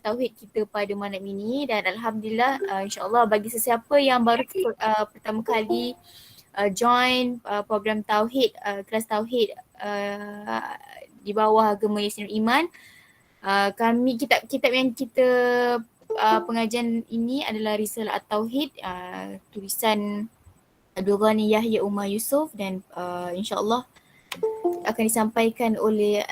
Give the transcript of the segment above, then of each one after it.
tauhid kita pada malam ini. Dan alhamdulillah insya-Allah bagi sesiapa yang baru pertama kali join program tauhid, kelas tauhid di bawah agama Islam Iman, kami kitab yang kita pengajian ini adalah Risalah At-Tauhid, tulisan Abdul Yahya Umar Yusof, dan insya-Allah akan disampaikan oleh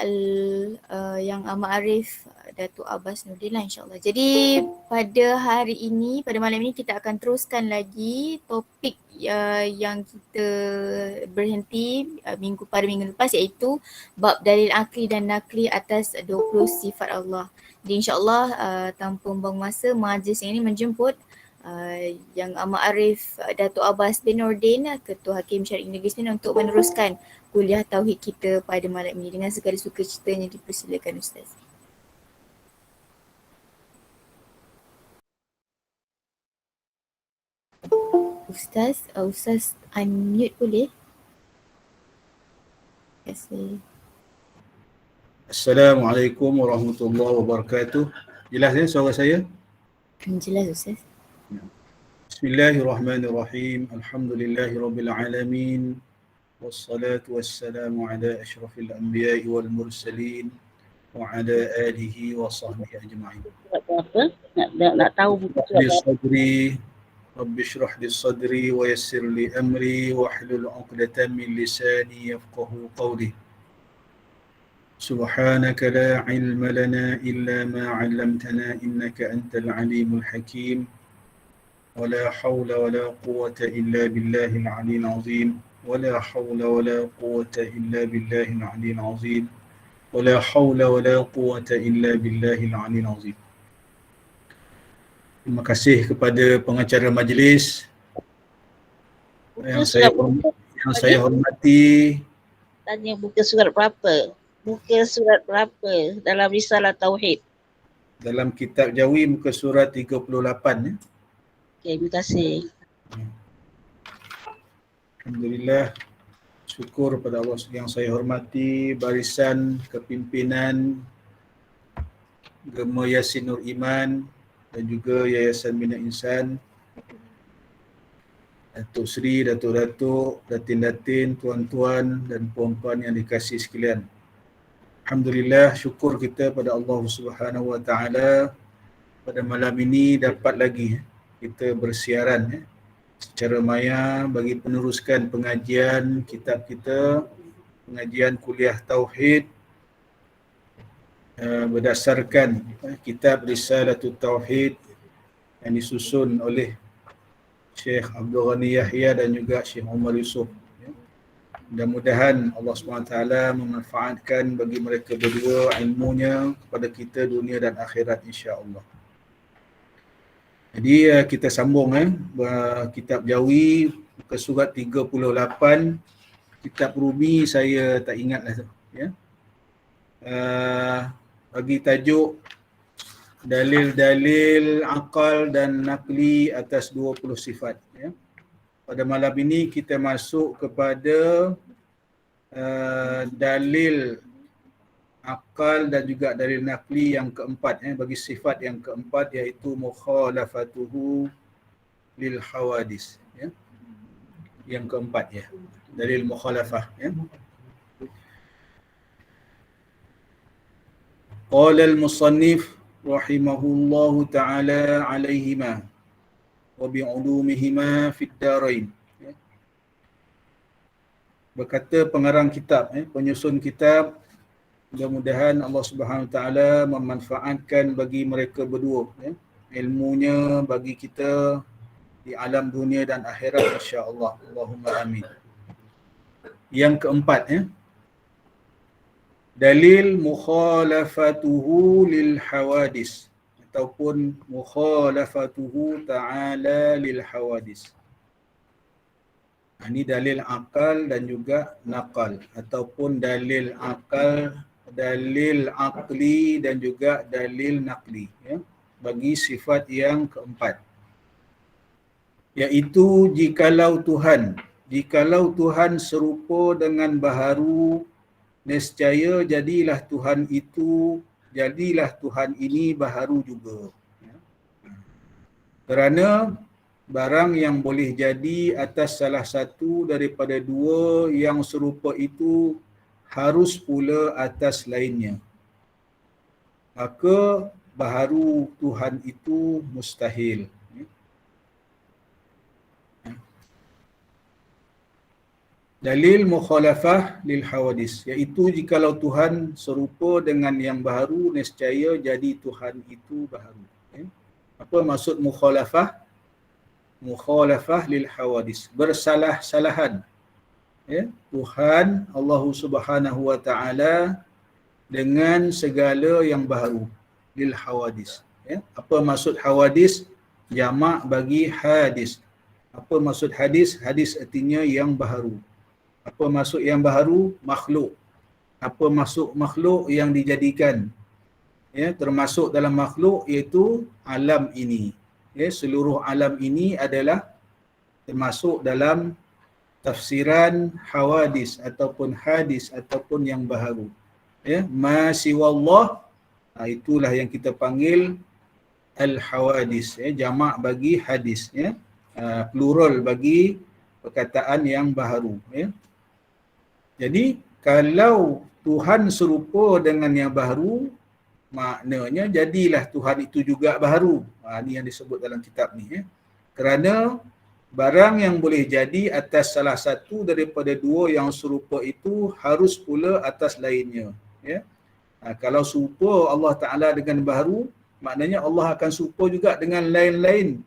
Yang Amat Arif Datuk Abbas Nordin lah, insya-Allah. Jadi pada hari ini, pada malam ini kita akan teruskan lagi topik yang kita berhenti pada minggu lepas, iaitu bab dalil akli dan nakli atas 20 sifat Allah. Jadi insya-Allah tanpa membuang masa, majlis ini menjemput Yang Amat Arif Datuk Abbas bin Nordin, Ketua Hakim Syarikat Negeri Sembilan, untuk meneruskan kuliah tauhid kita pada malam ini. Dengan segala sukacitanya dipersilakan Ustaz. Ustaz unmute boleh? Terima kasih. Assalamualaikum warahmatullahi wabarakatuh. Jelas ya suara saya? Jelas Ustaz. Bismillahirrahmanirrahim. Alhamdulillahirabbil alamin. Wassalatu wassalamu ala asyrafil anbiya'i wal mursalin wa ala alihi wa sahbihi ajma'in. Apa? Nak tahu buku sadri Rabbi shrah li sadri wa yassir li amri wa hlul 'uqdatam min lisani yafqahu qawli. Subhanaka la ilma lana illa ma 'allamtana innaka antal alimul hakim. ولا حول ولا قوة إلا بالله العلي العظيم ولا حول ولا قوة إلا بالله العلي العظيم ولا حول ولا قوة إلا بالله العلي العظيم. Terima kasih kepada pengacara majlis yang saya hormati. Tanya buku surat berapa? Muka surat berapa dalam Risalah Tauhid? Dalam kitab Jawi muka surat 38 ya. Okay, terima kasih. Alhamdulillah, syukur pada Allah yang saya hormati, barisan kepimpinan Gema Yasin Nur Iman dan juga Yayasan Bina Insan, Datuk Seri, Datuk-Datuk, Datin-Datin, Tuan-Tuan dan puan-puan yang dikasihi sekalian. Alhamdulillah, syukur kita pada Allah Subhanahu Wa Taala pada malam ini dapat lagi kita bersiaran secara maya bagi peneruskan pengajian kitab kita, pengajian kuliah tauhid berdasarkan kitab Risalatul Tauhid yang disusun oleh Syekh Abdul Ghani Yahya dan juga Syekh Umar Yusof. Mudah-mudahan Allah SWT memanfaatkan bagi mereka berdua ilmunya kepada kita dunia dan akhirat, insya-Allah. Jadi kita sambung kitab Jawi muka surat 38. Kitab Rumi saya tak ingatlah tu ya. Bagi tajuk dalil-dalil akal dan nakli atas 20 sifat ya. Pada malam ini kita masuk kepada dalil akal dan juga dalil nakli yang keempat bagi sifat yang keempat, iaitu mukhalafatuhu lil hawadis ya. Yang keempat ya, dalil mukhalafah ya. Qala al-musannif rahimahullahu ta'ala alaihima wa bi'ulumihima fid darain ya. Berkata pengarang kitab penyusun kitab, mudah-mudahan Allah Subhanahu Wa Taala memanfaatkan bagi mereka berdua ilmunya bagi kita di alam dunia dan akhirat, insya-Allah. Allahumma amin. Yang keempat dalil mukhalafatuhu lil hawadis ataupun mukhalafatuhu ta'ala lil hawadis. Ini dalil akal dan juga nakal, ataupun dalil akal, dalil akli dan juga dalil nakli ya, bagi sifat yang keempat, iaitu jikalau Tuhan serupa dengan baharu, nescaya jadilah Tuhan itu jadilah Tuhan ini baharu juga. Kerana barang yang boleh jadi atas salah satu daripada dua yang serupa itu harus pula atas lainnya. Maka baharu Tuhan itu mustahil. Dalil mukhalafah lil hawadis, iaitu jikalau Tuhan serupa dengan yang baharu, nescaya jadi Tuhan itu baharu. Apa maksud mukhalafah? Mukhalafah lil hawadis, bersalah-salahan. Tuhan Allah Subhanahu wa taala dengan segala yang baharu, lil hawadis. Apa maksud hawadis? Jamak bagi hadis. Apa maksud hadis? Hadis artinya yang baharu. Apa maksud yang baharu? Makhluk. Apa maksud makhluk? Yang dijadikan. Termasuk dalam makhluk iaitu alam ini. Seluruh alam ini adalah termasuk dalam tafsiran hawadis ataupun hadis ataupun yang baharu. Ma siwallah, itulah yang kita panggil al-hawadis. Jamak bagi hadis. Plural bagi perkataan yang baharu. Jadi kalau Tuhan serupa dengan yang baharu, maknanya jadilah Tuhan itu juga baharu. Ini yang disebut dalam kitab ni. Kerana barang yang boleh jadi atas salah satu daripada dua yang serupa itu harus pula atas lainnya. Kalau serupa Allah Ta'ala dengan baharu, maknanya Allah akan serupa juga dengan lain-lain.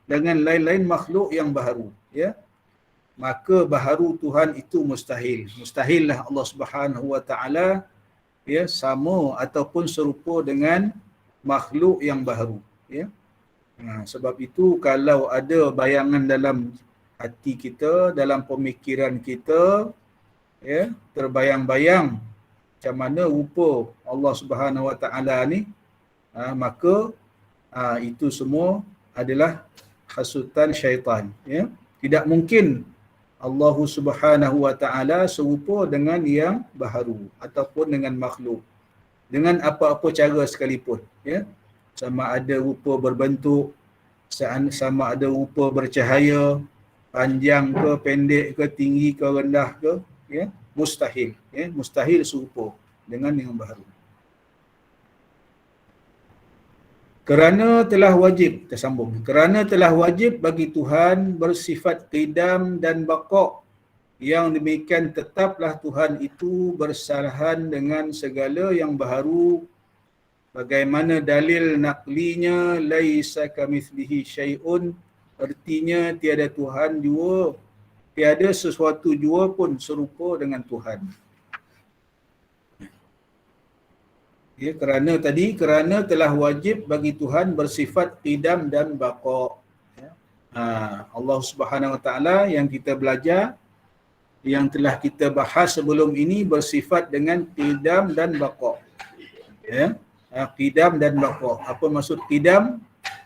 Dengan lain-lain makhluk yang baharu. Maka baharu Tuhan itu mustahil. Mustahillah Allah Subhanahu wa taala sama ataupun serupa dengan makhluk yang baharu. Sebab itu kalau ada bayangan dalam hati kita, dalam pemikiran kita, terbayang-bayang macam mana rupa Allah Subhanahu wa taala ni, maka itu semua adalah hasutan syaitan. Tidak mungkin Allah Subhanahu wa taala serupa dengan yang baharu ataupun dengan makhluk dengan apa-apa cara sekalipun. Sama ada rupa berbentuk, sama ada rupa bercahaya, panjang ke pendek ke, tinggi ke rendah ke, mustahil. Mustahil serupa dengan yang baharu. Kerana telah wajib, kita sambung. Kerana telah wajib bagi Tuhan bersifat qidam dan baqa', yang demikian tetaplah Tuhan itu bersalahan dengan segala yang baharu, bagaimana dalil naqlinya laisa kamitslihi syai'un, artinya tiada Tuhan jua, tiada sesuatu jua pun serupa dengan Tuhan. Kerana telah wajib bagi Tuhan bersifat qidam dan baqa'. Allah Subhanahu wa taala yang kita belajar, yang telah kita bahas sebelum ini, bersifat dengan qidam dan baqa'. Qidam dan baqa'. Apa maksud qidam?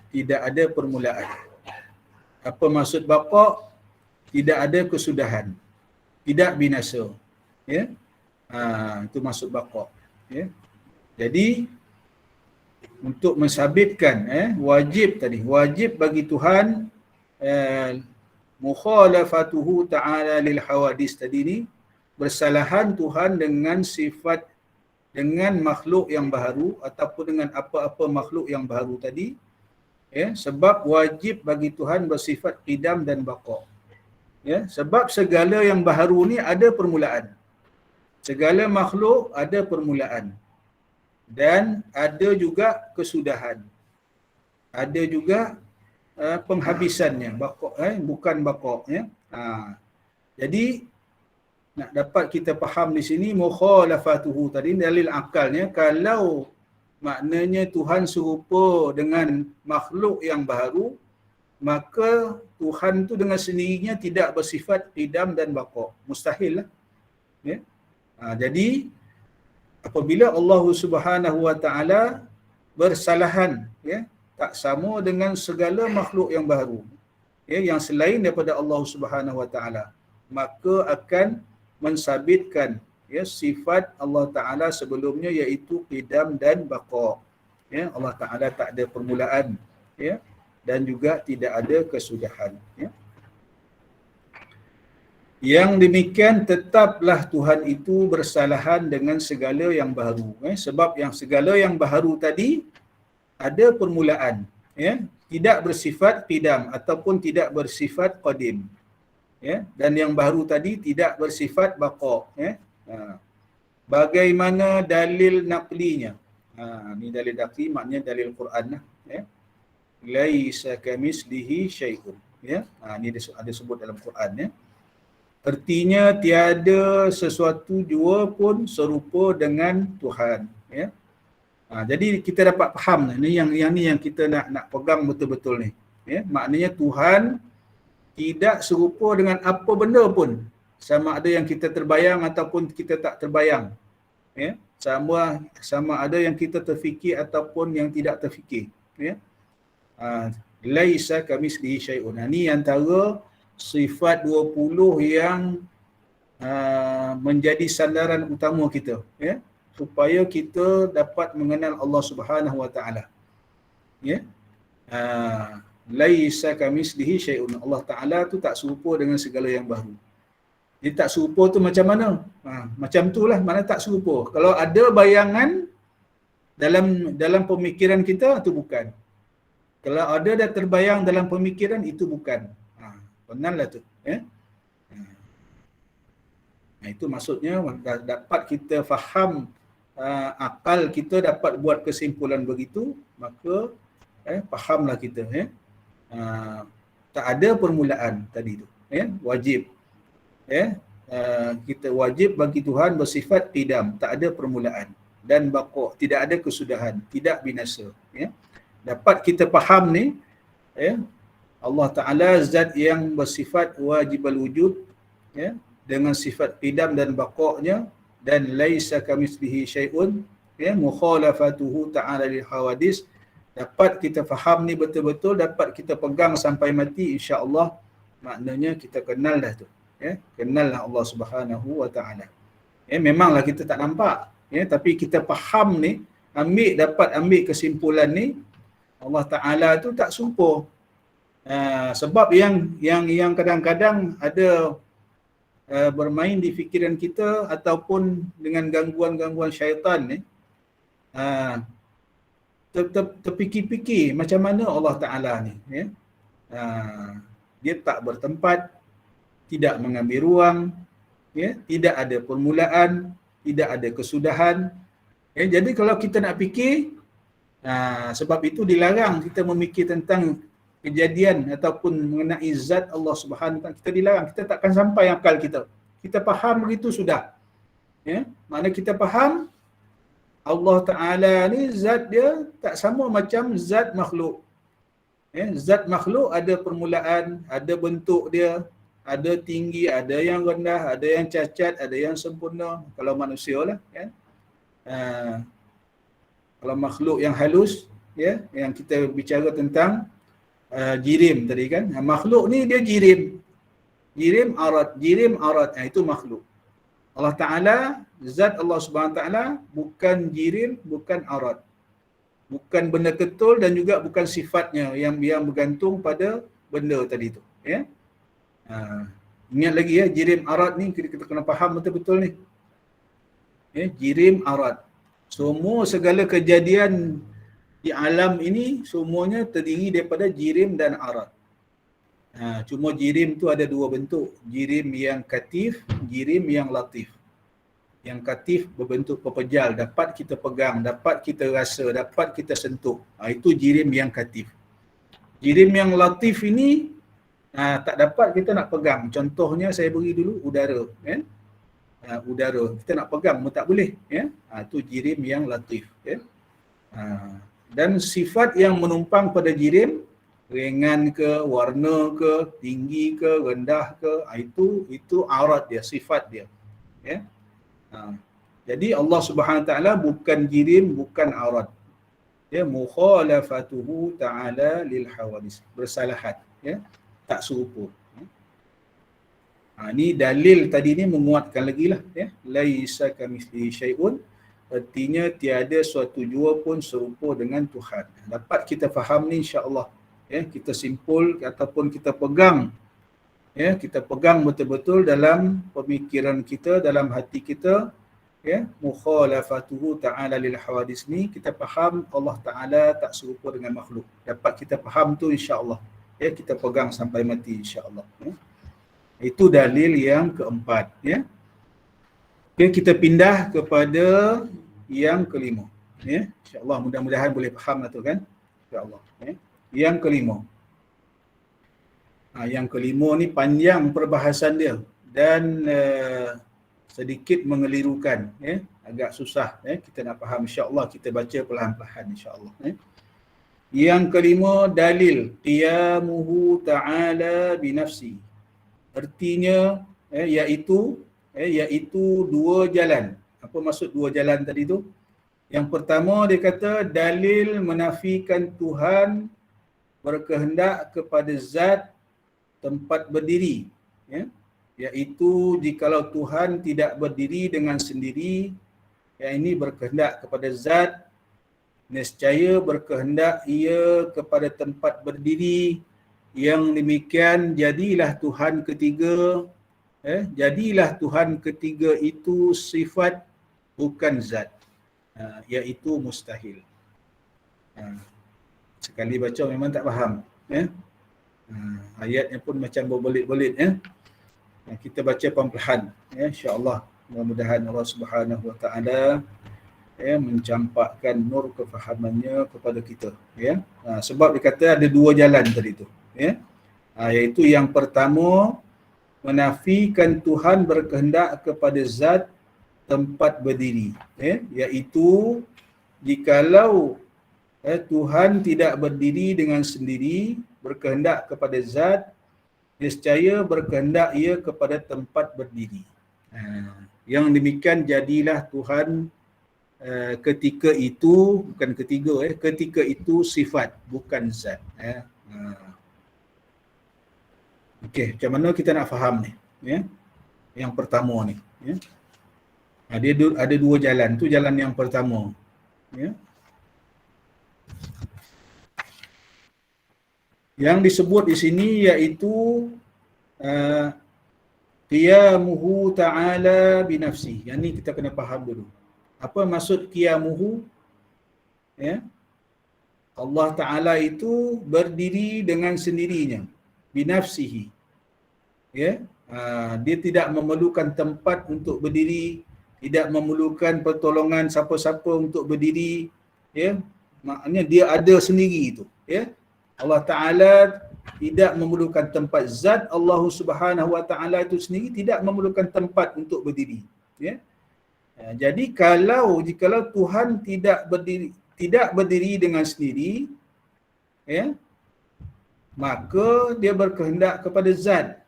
Tidak ada permulaan. Apa maksud baqa'? Tidak ada kesudahan. Tidak binasa. Itu maksud baqa'. Jadi untuk mensabitkan wajib bagi Tuhan mukhalafatuhu ta'ala lil hawadis tadi ni, bersalahan Tuhan dengan sifat, dengan makhluk yang baharu ataupun dengan apa-apa makhluk yang baharu tadi, sebab wajib bagi Tuhan bersifat qidam dan baqa'. Sebab segala yang baharu ni ada permulaan. Segala makhluk ada permulaan. Dan ada juga kesudahan. Ada juga penghabisannya, bukan baqa'. Jadi nak dapat kita faham di sini mukhalafatuhu tadi, dalil akalnya, kalau maknanya Tuhan serupa dengan makhluk yang baharu, maka Tuhan tu dengan sendirinya tidak bersifat qidam dan baqa'. Mustahil lah. Jadi apabila Allah Subhanahu wa taala bersalahan, tak sama dengan segala makhluk yang baharu, yang selain daripada Allah Subhanahu wa taala, maka akan mensabitkan ya sifat Allah Taala sebelumnya iaitu qidam dan baqa. Ya, Allah Taala tak ada permulaan, ya, dan juga tidak ada kesudahan, ya. Yang demikian tetaplah Tuhan itu bersalahan dengan segala yang baru, sebab yang segala yang baru tadi ada permulaan, ya, tidak bersifat qidam ataupun tidak bersifat qadim, ya, dan yang baru tadi tidak bersifat baqa, ya. Bagaimana dalil naqlinya? Ni dalil naqli maknanya dalil Quran lah, ya. Laisa kamislihi syai'un, ya. Ni ada sebut dalam Quran, ya. Artinya tiada sesuatu jua pun serupa dengan Tuhan, ya. Jadi kita dapat faham ni yang kita nak pegang betul-betul ni, ya. Maknanya Tuhan tidak serupa dengan apa benda pun, sama ada yang kita terbayang ataupun kita tak terbayang, ya. Sama ada yang kita terfikir ataupun yang tidak terfikir, ya. Laisa kamislihi syai'un. Ni antara sifat 20 yang menjadi sandaran utama kita, ya, supaya kita dapat mengenal Allah Subhanahu Wa Taala, ya. Laisa kamislihi syai'un. Allah Taala tu tak serupa dengan segala yang baru. Dia tak serupa tu macam mana? Macam itulah, mana tak serupa. Kalau ada bayangan dalam pemikiran kita, itu bukan. Kalau ada dah terbayang dalam pemikiran, itu bukan. Kenallah tu, ya. Itu maksudnya dapat kita faham, akal kita dapat buat kesimpulan begitu, maka fahamlah kita, ya. Tak ada permulaan tadi tu, ya, wajib, ya. Kita wajib bagi Tuhan bersifat qidam, tak ada permulaan, dan baqa, tidak ada kesudahan, tidak binasa, ya. Dapat kita faham ni, ya, Allah Ta'ala zat yang bersifat wajibal wujud, ya, dengan sifat qidam dan baqa'nya, dan laisa kamislihi syai'un, ya, mukhalafatuhu ta'ala lil hawadis. Dapat kita faham ni betul-betul, dapat kita pegang sampai mati, insya-Allah. Maknanya kita kenal dah tu, ya, kenallah Allah Subhanahu Wa Ta'ala. Memanglah kita tak nampak, ya, tapi kita faham ni, dapat ambil kesimpulan ni, Allah Ta'ala tu tak serupa. Sebab yang kadang-kadang ada bermain di fikiran kita ataupun dengan gangguan-gangguan syaitan ni, terfikir-fikir macam mana Allah Ta'ala ni, ya. Dia tak bertempat, tidak mengambil ruang, ya, tidak ada permulaan, tidak ada kesudahan, ya. Jadi kalau kita nak fikir, sebab itu dilarang kita memikir tentang kejadian ataupun mengenai zat Allah Subhanahu Wa Taala. Kita dilarang, kita takkan sampai akal kita. Kita faham begitu sudah, ya. Maknanya kita faham Allah Taala ni zat dia tak sama macam zat makhluk, ya. Zat makhluk ada permulaan, ada bentuk dia, ada tinggi, ada yang rendah, ada yang cacat, ada yang sempurna. Kalau manusia lah, ya. Kalau makhluk yang halus, ya, yang kita bicara tentang jirim tadi kan, makhluk ni dia jirim arat, itu makhluk. Allah Ta'ala, zat Allah Subhanahu Ta'ala bukan jirim, bukan arat, bukan benda ketul, dan juga bukan sifatnya yang bergantung pada benda tadi tu, ya. Ingat lagi, ya, jirim arat ni kita kena faham betul-betul ni, ya. Jirim arat, semua segala kejadian di alam ini semuanya terdiri daripada jirim dan arat. Cuma jirim tu ada dua bentuk, jirim yang katif, jirim yang latif. Yang katif berbentuk pepejal, dapat kita pegang, dapat kita rasa, dapat kita sentuh. Itu jirim yang katif. Jirim yang latif ini tak dapat kita nak pegang. Contohnya saya beri dulu udara, kan? Udara kita nak pegang pun tak boleh, ya. Itu jirim yang latif, ya. Dan sifat yang menumpang pada jirim, ringan ke, warna ke, tinggi ke, rendah ke, itu arat dia, sifat dia, ya. Jadi Allah Subhanahu Ta'ala bukan jirim, bukan arat, ya. Mukhalafatuhu ta'ala lil hawadis, bersalahat, ya, tak serupa. Ni dalil tadi ni menguatkan lagi lah ya. Laisa kamitslihi syai'un, artinya tiada suatu jua pun serupa dengan Tuhan. Dapat kita faham ni insya-Allah. Ya, kita simpul ataupun kita pegang, ya, kita pegang betul-betul dalam pemikiran kita, dalam hati kita, ya, mukhalafatuhu ta'ala lil hawadis ni kita faham Allah Taala tak serupa dengan makhluk. Dapat kita faham tu insya-Allah. Ya, kita pegang sampai mati insya-Allah. Ya. Itu dalil yang keempat, ya. Okay, kita pindah kepada yang kelima, ya. Insya-Allah mudah-mudahan boleh faham lah tu kan. Insya-Allah, ya. Yang kelima. Yang kelima ni panjang perbahasan dia dan sedikit mengelirukan, ya. Agak susah, ya. Kita nak faham insya-Allah, kita baca perlahan-lahan insya-Allah, ya. Yang kelima, dalil qiyamuhu ta'ala binafsi. Artinya iaitu dua jalan. Apa maksud dua jalan tadi tu? Yang pertama dia kata dalil menafikan Tuhan berkehendak kepada zat tempat berdiri, ya. Iaitu jikalau Tuhan tidak berdiri dengan sendiri, yang ini berkehendak kepada zat, nescaya berkehendak ia kepada tempat berdiri. Yang demikian jadilah Tuhan ketiga, jadilah Tuhan ketiga itu sifat bukan zat, iaitu mustahil. Sekali baca memang tak faham, ya. Ayatnya pun macam berbelit-belit, ya. Kita baca pelan-pelan, ya, insya-Allah. Mudah-mudahan Allah Subhanahu Wa Taala mencampakkan nur kefahamannya kepada kita, ya. Sebab dia kata ada dua jalan tadi tu, ya. Iaitu yang pertama menafikan Tuhan berkehendak kepada zat tempat berdiri, ya. Iaitu jikalau Tuhan tidak berdiri dengan sendiri, berkehendak kepada zat, nescaya berkehendak ia kepada tempat berdiri. Yang demikian jadilah Tuhan ketika itu, bukan ketiga, ketika itu sifat bukan zat, ya. Okey, macam mana kita nak faham ni, ya? Yang pertama ni, ya. Dia ada dua jalan, tu jalan yang pertama, ya. Yang disebut di sini iaitu qiyamuhu ta'ala binafsi. Yang ni kita kena faham dulu. Apa maksud qiyamuhu? Ya. Allah Ta'ala itu berdiri dengan sendirinya. Binafsihi. Ya. Dia tidak memerlukan tempat untuk berdiri, tidak memerlukan pertolongan siapa-siapa untuk berdiri, ya. Maknanya dia ada sendiri itu, ya. Allah Ta'ala tidak memerlukan tempat. Zat Allah Subhanahu Wa Ta'ala itu sendiri tidak memerlukan tempat untuk berdiri, ya. Jadi jikalau Tuhan tidak berdiri dengan sendiri, ya, maka dia berkehendak kepada zat.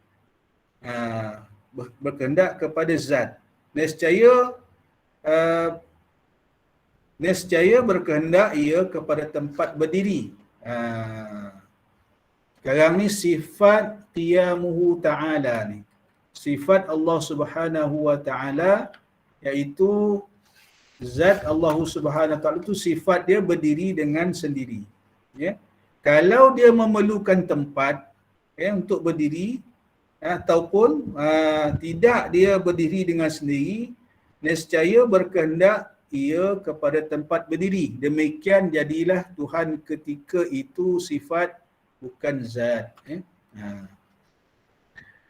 Berkehendak kepada zat. Nescaya berkehendak ia kepada tempat berdiri. Sekarang ni sifat qiyamuhu ta'ala ni. Sifat Allah Subhanahu Wa Ta'ala, iaitu zat Allah Subhanahu Wa Ta'ala itu sifat dia berdiri dengan sendiri, ya. Kalau dia memerlukan tempat, ya, untuk berdiri, ataupun tidak dia berdiri dengan sendiri, nescaya berkehendak ia kepada tempat berdiri. Demikian jadilah Tuhan ketika itu sifat bukan zat, ya.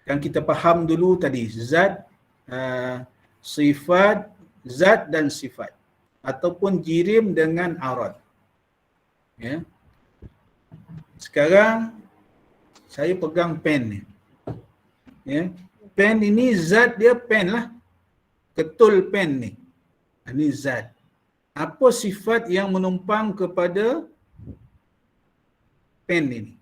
Kan kita faham dulu tadi zat, sifat, zat dan sifat, ataupun jirim dengan arad, ya. Sekarang saya pegang pen ni, ya. Pen ini zat dia pen lah, ketul pen ni. Ini zat. Apa sifat yang menumpang kepada pen ini?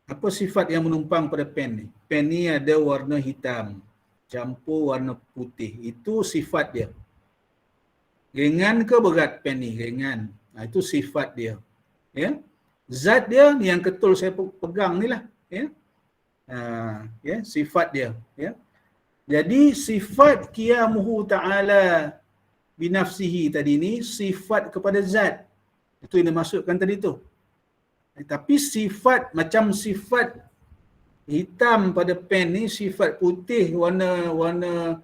Apa sifat yang menumpang pada pen ni? Pen ni ada warna hitam campur warna putih. Itu sifat dia. Ringan ke berat pen ni? Ringan. Itu sifat dia. Ya. Zat dia ni yang ketul saya pegang ni lah. Ya. Ya, sifat dia, ya. Jadi sifat qiyamuhu ta'ala binafsihi tadi ni sifat kepada zat. Itu yang dimaksudkan tadi tu. Tapi sifat macam sifat hitam pada pen ni, sifat putih warna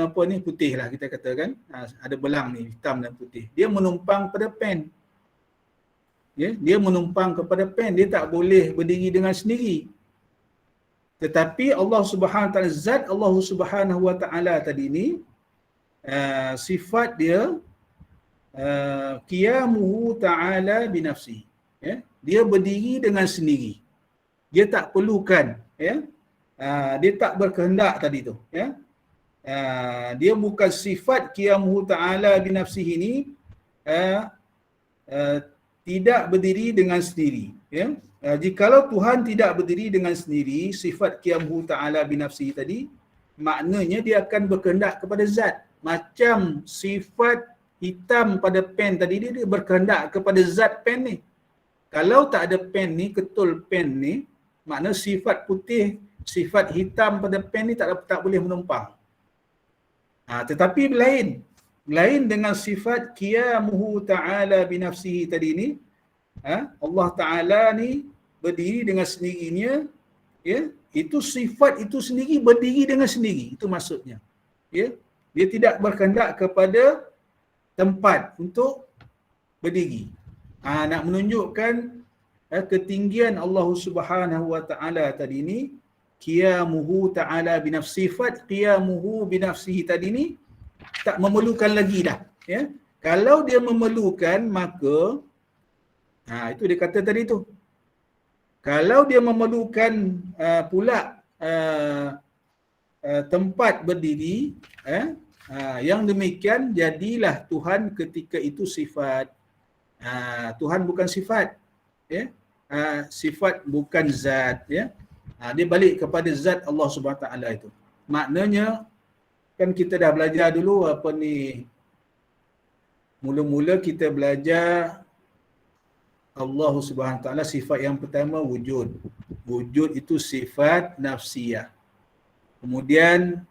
apa ni, putih lah kita katakan. Ada belang ni hitam dan putih. Dia menumpang pada pen. Ya, dia menumpang kepada pen, dia tak boleh berdiri dengan sendiri. Tetapi Allah Subhanahu Wa Taala, zat Allah Subhanahu Wa Taala tadi ni sifat dia qiyamuhu ta'ala binafsihi, ya, dia berdiri dengan sendiri, dia tak perlukan, ya, dia tak berkehendak tadi tu, ya. Dia bukan sifat qiyamuhu ta'ala binafsihi ni tidak berdiri dengan sendiri, ya. Jikalau Tuhan tidak berdiri dengan sendiri, sifat qiyamuhu ta'ala binafsihi tadi, maknanya dia akan berkehendak kepada zat. Macam sifat hitam pada pen tadi, dia berkehendak kepada zat pen ni. Kalau tak ada pen ni, ketul pen ni, makna sifat putih, sifat hitam pada pen ni tak boleh menumpang. Tetapi lain dengan sifat qiyamuhu ta'ala binafsihi tadi ni, Allah Ta'ala ni berdiri dengan sendirinya, ya, itu sifat itu sendiri berdiri dengan sendiri, itu maksudnya, ya. Dia tidak berkehendak kepada tempat untuk berdiri. Nak menunjukkan ketinggian Allah Subhanahu Wa Taala tadi ni, qiyamuhu ta'ala binafsi, sifat qiyamuhu binafsihi tadi ni tak memerlukan lagi dah, ya. Kalau dia memerlukan, maka itu dia kata tadi tu, kalau dia memerlukan pula tempat berdiri, yang demikian jadilah Tuhan ketika itu sifat. Tuhan bukan sifat, ya. Sifat bukan zat, ya. Dia balik kepada zat Allah Subhanahu Wa Taala itu. Maknanya kan kita dah belajar dulu apa ni, mula-mula kita belajar Allah Subhanahu Wa Taala sifat yang pertama wujud. Wujud itu sifat nafsiyah. Kemudian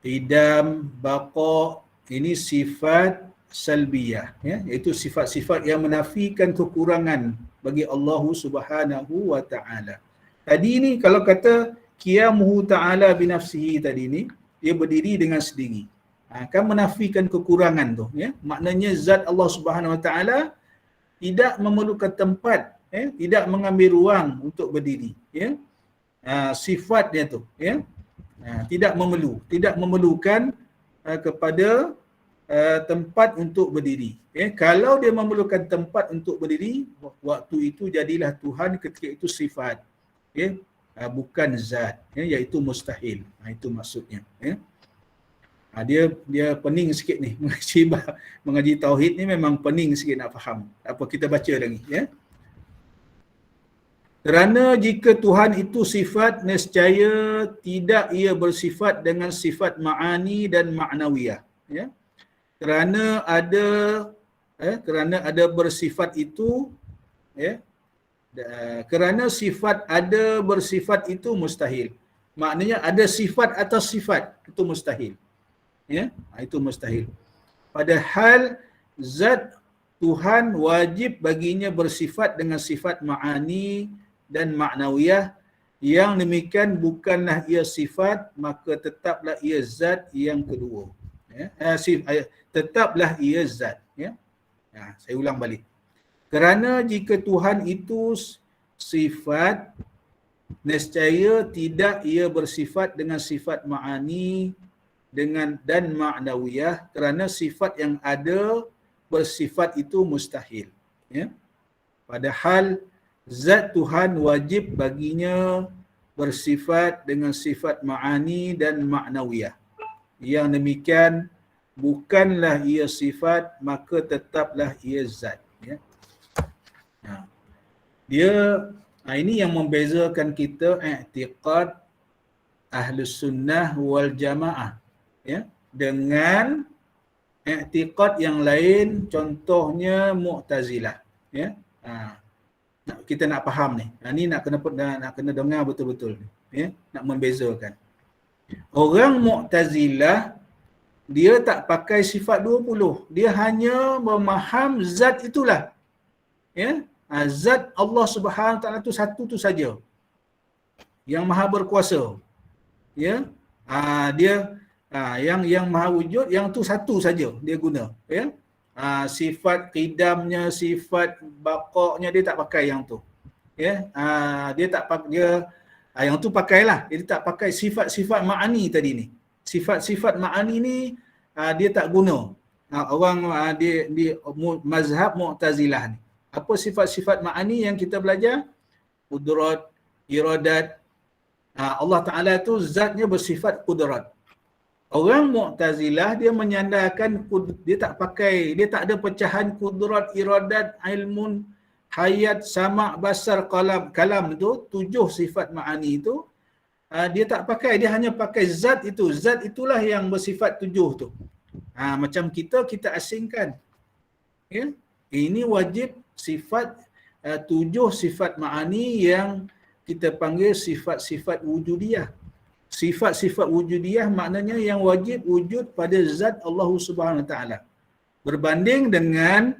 idam, baqa, ini sifat salbiyah, ya, iaitu sifat-sifat yang menafikan kekurangan bagi Allah Subhanahu Wa Taala. Tadi ni kalau kata qiyamuhu ta'ala binafsihi tadi ni, dia berdiri dengan sendiri, kan menafikan kekurangan tu, ya. Maknanya zat Allah Subhanahu Wa Taala tidak memerlukan tempat, ya, tidak mengambil ruang untuk berdiri, ya. Sifat dia tu, ya, tidak memerlukan kepada tempat untuk berdiri, ya. Kalau dia memerlukan tempat untuk berdiri, waktu itu jadilah Tuhan ketika itu sifat, ya, bukan zat, ya, iaitu mustahil. Itu maksudnya, ya. Dia pening sikit ni mengaji tauhid ni, memang pening sikit nak faham. Apa kita baca lagi, ya. Kerana jika Tuhan itu sifat, nescaya tidak ia bersifat dengan sifat ma'ani dan ma'nawiyah, ya. Kerana ada bersifat itu, ya, kerana sifat ada bersifat itu mustahil. Maknanya ada sifat atas sifat itu mustahil, ya. Itu mustahil. Padahal zat Tuhan wajib baginya bersifat dengan sifat ma'ani dan ma'nawiyah. Yang demikian bukanlah ia sifat, maka tetaplah ia zat yang kedua, ya. Tetaplah ia zat, ya. Saya ulang balik. Kerana jika Tuhan itu sifat, nescaya tidak ia bersifat dengan sifat ma'ani dan ma'nawiyah, kerana sifat yang ada bersifat itu mustahil, ya. Padahal zat Tuhan wajib baginya bersifat dengan sifat ma'ani dan ma'nawiyah. Yang demikian bukanlah ia sifat, maka tetaplah ia zat, ya. Ini yang membezakan kita i'tiqad Ahlus Sunnah wal Jamaah, ya, dengan i'tiqad yang lain, contohnya Mu'tazilah, ya. Kita nak faham ni. Ni nak kena dengar betul-betul ni. Ya, nak membezakan. Orang Mu'tazilah dia tak pakai sifat 20. Dia hanya memaham zat itulah. Ya, zat Allah Subhanahu Taala tu satu tu saja. Yang Maha berkuasa. Ya. Dia yang Maha wujud yang tu satu saja dia guna, ya. Sifat qidamnya, sifat baqanya dia tak pakai yang tu. Ya. Dia tak pakai dia yang tu pakailah. Dia tak pakai sifat-sifat ma'ani tadi ni. Sifat-sifat ma'ani ni dia tak guna. Orang di mazhab Mu'tazilah ni. Apa sifat-sifat ma'ani yang kita belajar? Qudrat, iradat. Allah Ta'ala tu zatnya bersifat qudrat. Orang Mu'tazilah dia menyandarkan, dia tak pakai, dia tak ada pecahan qudrat, iradat, ilmun, hayat, sama', basar, kalam tu, 7 sifat ma'ani itu, dia tak pakai, dia hanya pakai zat itu. Zat itulah yang bersifat 7 tu. Macam kita asingkan. Ya? Ini wajib sifat 7 sifat ma'ani yang kita panggil sifat-sifat wujudiyah. Sifat-sifat wujudiyah maknanya yang wajib wujud pada zat Allah Subhanahu Wa Taala. Berbanding dengan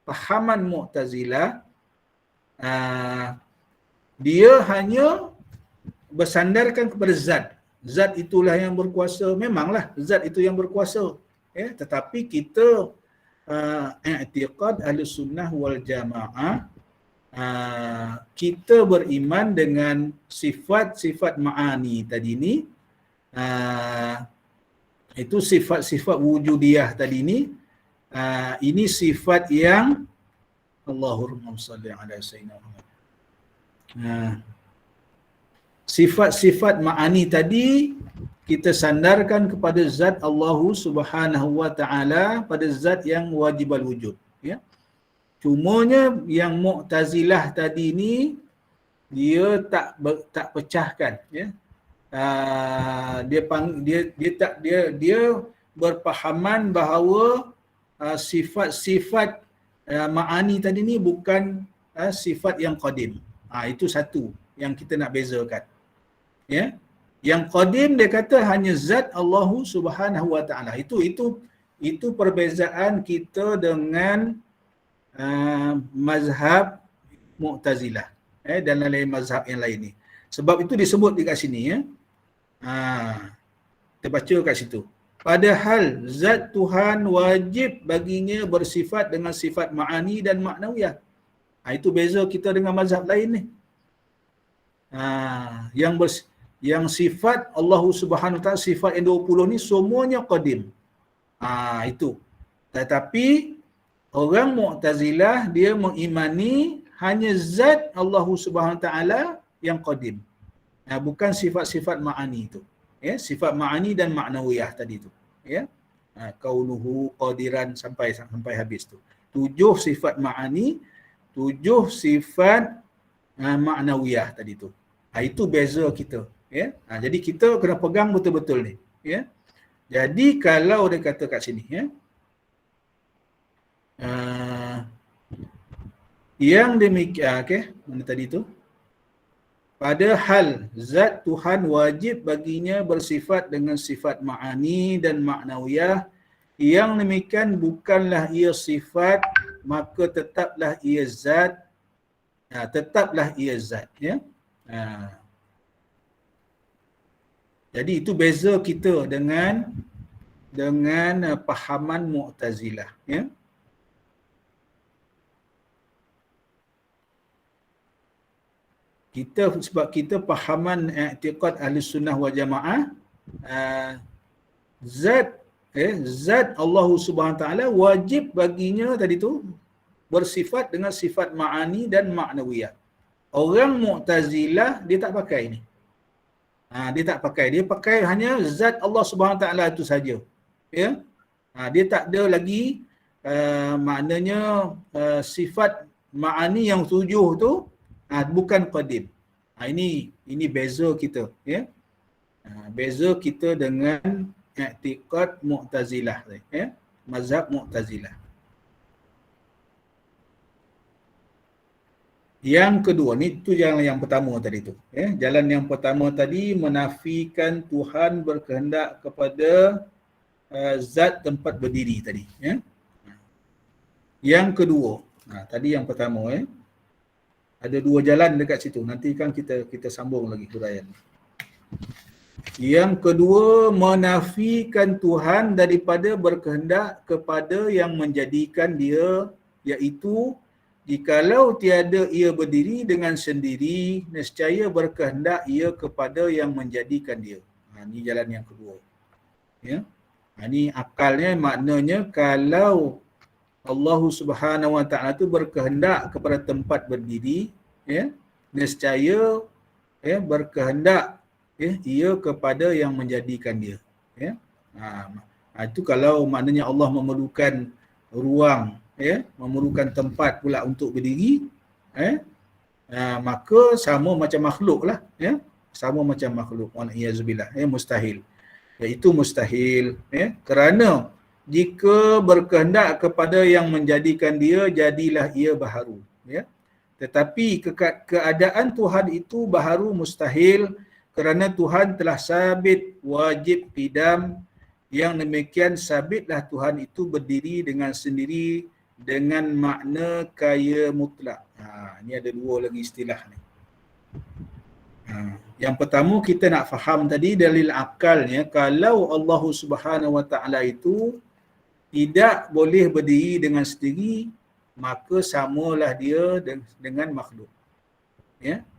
pahaman Mu'tazilah, dia hanya bersandarkan kepada zat. Zat itulah yang berkuasa. Memanglah zat itu yang berkuasa. Ya, tetapi kita i'tiqad Ahlussunnah wal Jamaah, kita beriman dengan sifat-sifat ma'ani tadi ni, itu sifat-sifat wujudiyah tadi ni, ini sifat yang Allahumma salli ala sayyidina Muhammad. Sifat-sifat ma'ani tadi kita sandarkan kepada zat Allah Subhanahu Wa Taala, pada zat yang wajibal wujud, ya. Cumanya yang Mu'tazilah tadi ni dia tak pecahkan, ya. Dia berpahaman bahawa sifat-sifat ma'ani tadi ni bukan sifat yang qadim. Itu satu yang kita nak bezakan. Ya. Yang qadim dia kata hanya zat Allah Subhanahu Wa Taala. Itu perbezaan kita dengan mazhab Mu'tazilah dan lain-lain mazhab yang lain ni. Sebab itu disebut dekat sini, ya. Kita baca kat situ. Padahal zat Tuhan wajib baginya bersifat dengan sifat ma'ani dan ma'nawiyah. Itu beza kita dengan mazhab lain ni. Yang sifat Allah Subhanahu Wa Taala, sifat yang 20 ni semuanya qadim. Itu. Tetapi orang Mu'tazilah dia mengimani hanya zat Allah Subhanahu Wa Taala yang qadim. Bukan sifat-sifat ma'ani itu. Ya, sifat ma'ani dan ma'nawiyah tadi tu. Ya. Kaunuhu qadiran sampai habis tu. 7 sifat ma'ani, 7 sifat ma'nawiyah tadi tu. Itu beza kita, ya. Jadi kita kena pegang betul-betul ni, ya. Jadi kalau dia kata kat sini, ya, yang demikian, okey, mana tadi tu? Padahal zat Tuhan wajib baginya bersifat dengan sifat ma'ani dan ma'nawiyah. Yang demikian bukanlah ia sifat, maka tetaplah ia zat. Tetaplah ia zat, ya. Jadi itu beza kita dengan pahaman Mu'tazilah, ya. Sebab kita pahaman i'tiqad Ahlussunnah wal Jamaah, zat Allah Subhanahu Taala wajib baginya tadi tu bersifat dengan sifat ma'ani dan ma'nawiyah. Orang Mu'tazilah dia tak pakai ni. Dia tak pakai. Dia pakai hanya zat Allah Subhanahu Taala itu saja. Ya. Dia tak ada lagi maknanya sifat ma'ani yang 7 tu bukan qadim. Ini beza kita, ya. Beza kita dengan i'tiqad Mu'tazilah, ya. Mazhab Mu'tazilah. Yang kedua, ni tu jalan yang pertama tadi tu. Jalan yang pertama tadi menafikan Tuhan berkehendak kepada zat tempat berdiri tadi. Yang kedua, tadi yang pertama ada dua jalan dekat situ. Nanti kan kita sambung lagi huraian. Yang kedua, menafikan Tuhan daripada berkehendak kepada yang menjadikan dia, iaitu jikalau tiada ia berdiri dengan sendiri, nescaya berkehendak ia kepada yang menjadikan dia. Ini jalan yang kedua. Ini akalnya, maknanya kalau Allah Subhanahu Wa Taala tu berkehendak kepada tempat berdiri, nescaya berkehendak ia kepada yang menjadikan dia. Itu kalau maknanya Allah memerlukan ruang, memerlukan tempat pula untuk berdiri, maka sama macam makhluk lah, sama macam makhluk. Wa'iyyazubillah, mustahil. Iaitu mustahil, kerana jika berkehendak kepada yang menjadikan dia, jadilah ia baharu. Tetapi keadaan Tuhan itu baharu mustahil, kerana Tuhan telah sabit wajib qidam. Yang demikian sabitlah Tuhan itu berdiri dengan sendiri dengan makna kaya mutlak. Ini ada dua lagi istilah ni. Yang pertama kita nak faham tadi dalil akalnya, kalau Allah Subhanahu Wa Taala itu tidak boleh berdiri dengan sendiri, maka samalah dia dengan makhluk.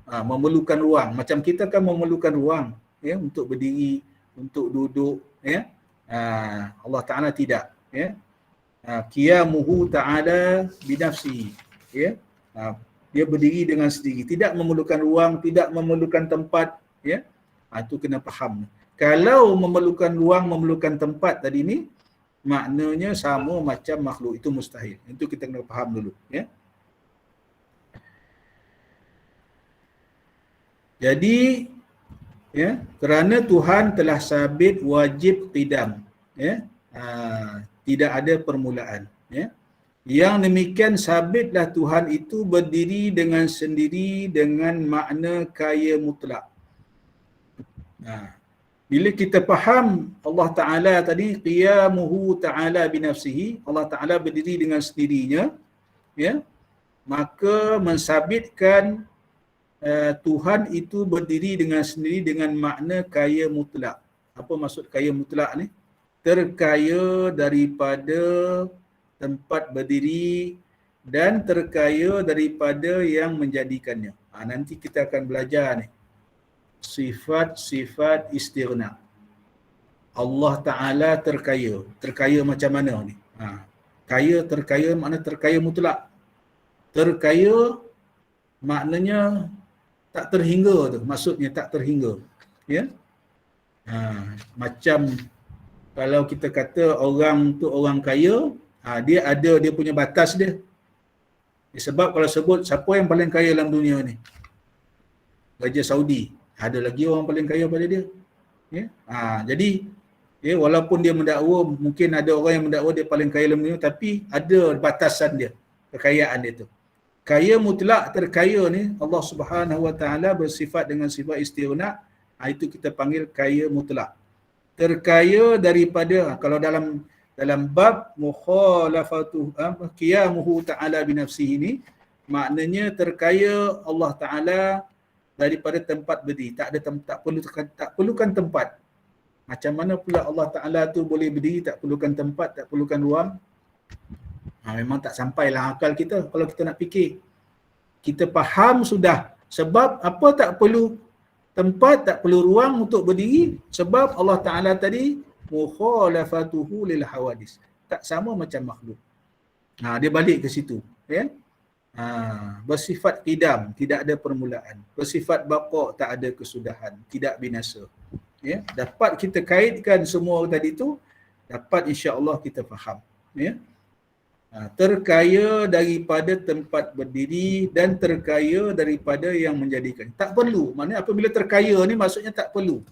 Memerlukan ruang. Macam kita kan memerlukan ruang untuk berdiri, untuk duduk. Allah Ta'ala tidak. Qiyamuhu ta'ala binafsihi. Dia berdiri dengan sendiri. Tidak memerlukan ruang, tidak memerlukan tempat. Itu kena faham. Kalau memerlukan ruang, memerlukan tempat tadi ni, maknanya sama macam makhluk. Itu mustahil. Itu kita kena faham dulu. Jadi, kerana Tuhan telah sabit wajib qidam, tidak ada permulaan. Yang demikian sabitlah Tuhan itu berdiri dengan sendiri dengan makna kaya mutlak. Bila kita faham Allah Ta'ala tadi, qiyamuhu ta'ala binafsihi, Allah Ta'ala berdiri dengan sendirinya, maka mensabitkan Tuhan itu berdiri dengan sendiri dengan makna kaya mutlak. Apa maksud kaya mutlak ni? Terkaya daripada tempat berdiri dan terkaya daripada yang menjadikannya. Nanti kita akan belajar ni. Sifat-sifat istighna. Allah Ta'ala terkaya. Terkaya macam mana ni? Terkaya makna terkaya mutlak. Terkaya maknanya tak terhingga tu, maksudnya tak terhingga. Macam kalau kita kata orang tu orang kaya, dia ada dia punya batas dia. Sebab kalau sebut siapa yang paling kaya dalam dunia ni, Raja Saudi, ada lagi orang paling kaya pada dia. Jadi walaupun dia mendakwa, mungkin ada orang yang mendakwa dia paling kaya dalam dunia, tapi ada batasan dia, kekayaan dia tu. Kaya mutlak, terkaya ni Allah Subhanahu Wa Taala bersifat dengan sifat istighna, itu kita panggil kaya mutlak. Terkaya daripada, kalau dalam bab mukhalafatu qiyamuhu ta'ala binafsihi ni, maknanya terkaya Allah Ta'ala daripada tempat berdiri. Tak perlukan tempat. Macam mana pula Allah Ta'ala tu boleh berdiri, tak perlukan tempat, tak perlukan ruang? Memang tak sampailah akal kita kalau kita nak fikir. Kita faham sudah sebab apa tak perlu tempat, tak perlu ruang untuk berdiri, sebab Allah Ta'ala tadi mukhalafatuhu lil hawadis. Tak sama macam makhluk. Dia balik ke situ. Bersifat qidam, tidak ada permulaan. Bersifat baqa, tak ada kesudahan, tidak binasa. Dapat kita kaitkan semua tadi tu, dapat insya-Allah kita faham. Terkaya daripada tempat berdiri dan terkaya daripada yang menjadikan. Tak perlu. Maknanya apabila terkaya ni maksudnya tak perlu.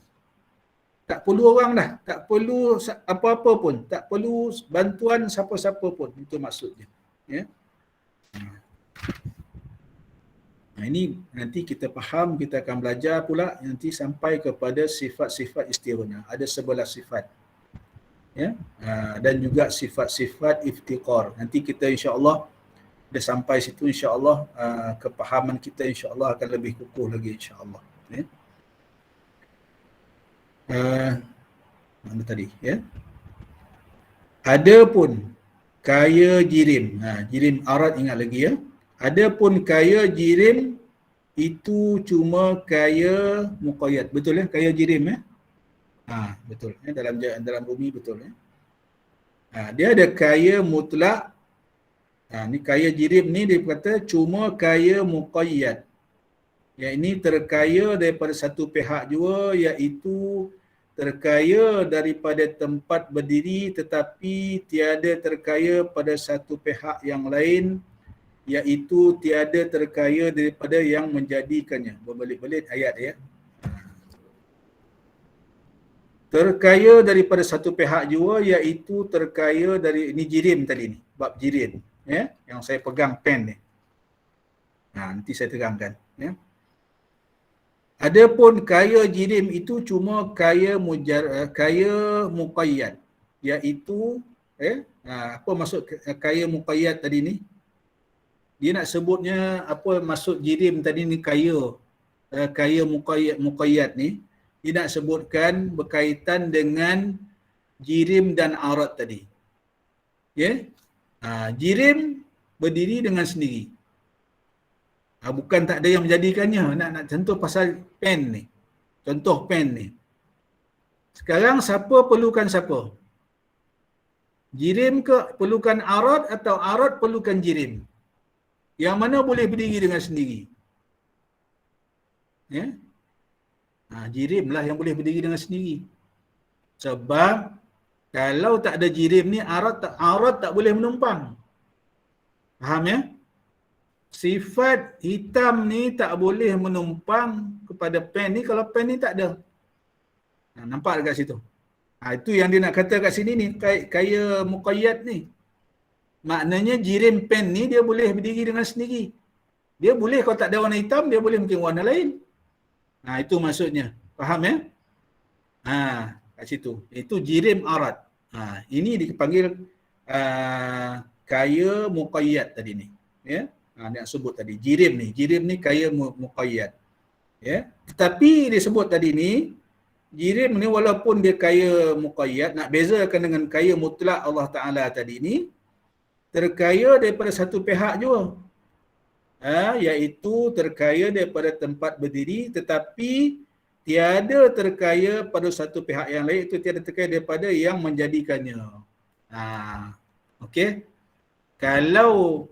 Tak perlu orang dah. Tak perlu apa-apa pun. Tak perlu bantuan siapa-siapa pun. Itu maksudnya. Ini nanti kita faham, kita akan belajar pula nanti sampai kepada sifat-sifat istighna. Ada 11 sifat. Ya. Dan juga sifat-sifat iftiqar. Nanti kita insya-Allah dah sampai situ, insya-Allah kepahaman kita insya-Allah akan lebih kukuh lagi insya-Allah. Ya. Mana tadi ya? Adapun kaya jirim. Jirim arat ingat lagi ya. Adapun kaya jirim itu cuma kaya muqayyad. Betul ya? Kaya jirim ya? Betul. Dalam bumi betul ya. Dia ada kaya mutlak. Ni kaya jirim ni dia kata cuma kaya muqayyad. Yang ini terkaya daripada satu pihak jua, iaitu terkaya daripada tempat berdiri tetapi tiada terkaya pada satu pihak yang lain, iaitu tiada terkaya daripada yang menjadikannya. Berbalik-balik ayat ya. Terkaya daripada satu pihak jua, iaitu terkaya dari, ini jirim tadi ni, bab jirim ya, yang saya pegang pen ni. Nanti saya terangkan ya. Adapun kaya jirim itu cuma kaya muqayyad, iaitu apa maksud kaya muqayyad tadi ni? Dia nak sebutnya apa maksud jirim tadi ni, kaya muqayyad ni, dia nak sebutkan berkaitan dengan jirim dan arat tadi. Ya? Jirim berdiri dengan sendiri. Bukan tak ada yang menjadikannya. Nak contoh pasal pen ni. Contoh pen ni. Sekarang siapa perlukan siapa? Jirim ke perlukan arat atau arat perlukan jirim? Yang mana boleh berdiri dengan sendiri? Ya? Jirim lah yang boleh berdiri dengan sendiri. Sebab kalau tak ada jirim ni, arat tak boleh menumpang. Faham ya? Sifat hitam ni tak boleh menumpang kepada pen ni kalau pen ni tak ada. Nampak dekat situ? Itu yang dia nak kata kat sini ni, kaya muqayyad ni. Maknanya jirim pen ni dia boleh berdiri dengan sendiri. Dia boleh kalau tak ada warna hitam, dia boleh mungkin warna lain. Itu maksudnya. Faham ya? Kat situ. Itu jirim arat. Ini dipanggil kaya muqayyad tadi ni. Ya? Nak sebut tadi. Jirim ni kaya muqayyad. Ya? Tetapi dia sebut tadi ni, jirim ni walaupun dia kaya muqayyad, nak bezakan dengan kaya mutlak Allah Ta'ala tadi ni, terkaya daripada satu pihak jua. Iaitu terkaya daripada tempat berdiri tetapi tiada terkaya pada satu pihak yang lain, itu tiada terkaya daripada yang menjadikannya. Okey. Kalau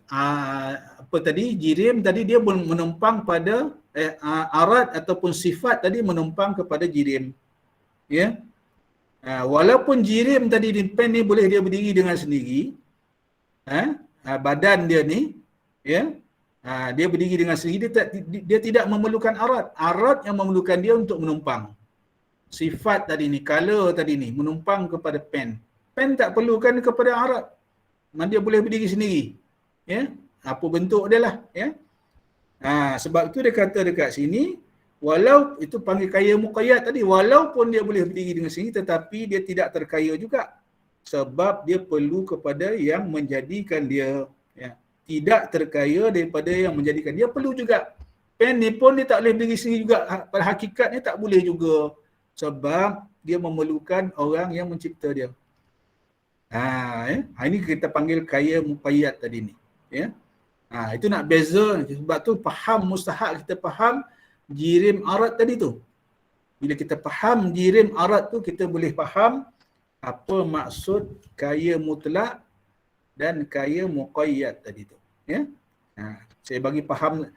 apa tadi, jirim tadi dia menumpang pada arat ataupun sifat tadi menumpang kepada jirim. Ya. Walaupun jirim tadi di pen ni boleh dia berdiri dengan sendiri, badan dia ni, ya, dia berdiri dengan sendiri, dia tidak memerlukan arat. Arat yang memerlukan dia untuk menumpang. Sifat tadi ni, color tadi ni menumpang kepada pen. Pen tak perlukan kepada arat. Dia boleh berdiri sendiri. Ya, apa bentuk dia lah, ya. Sebab itu dia kata dekat sini, walau itu panggil kaya muqayyad tadi, walaupun dia boleh berdiri dengan sendiri tetapi dia tidak terkaya juga. Sebab dia perlu kepada yang menjadikan dia, ya. Tidak terkaya daripada yang menjadikan dia, perlu juga. Pen ni pun dia tak boleh berdiri sendiri juga. Pada hakikatnya tak boleh juga. Sebab dia memerlukan orang yang mencipta dia. Ini kita panggil kaya muqayyad tadi ni. Ya. Itu nak beza. Sebab tu faham, mustahak kita faham jirim arat tadi tu. Bila kita faham jirim arat tu, kita boleh faham apa maksud kaya mutlak dan kaya muqayyad tadi tu. Ya. Saya bagi faham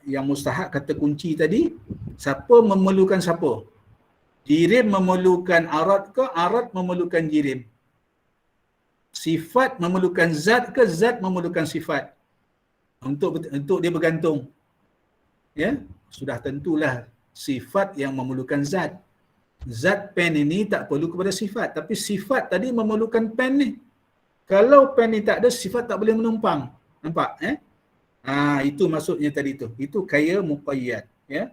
yang mustahak kata kunci tadi, siapa memerlukan siapa? Jirim memerlukan arat ke arat memerlukan jirim? Sifat memerlukan zat ke zat memerlukan sifat? Untuk dia bergantung. Ya, sudah tentulah sifat yang memerlukan zat. Zat pen ini tak perlu kepada sifat, tapi sifat tadi memerlukan pen ni. Kalau pen ni tak ada, sifat tak boleh menumpang. Nampak? Itu maksudnya tadi tu. Itu kaya muqayyad, ya.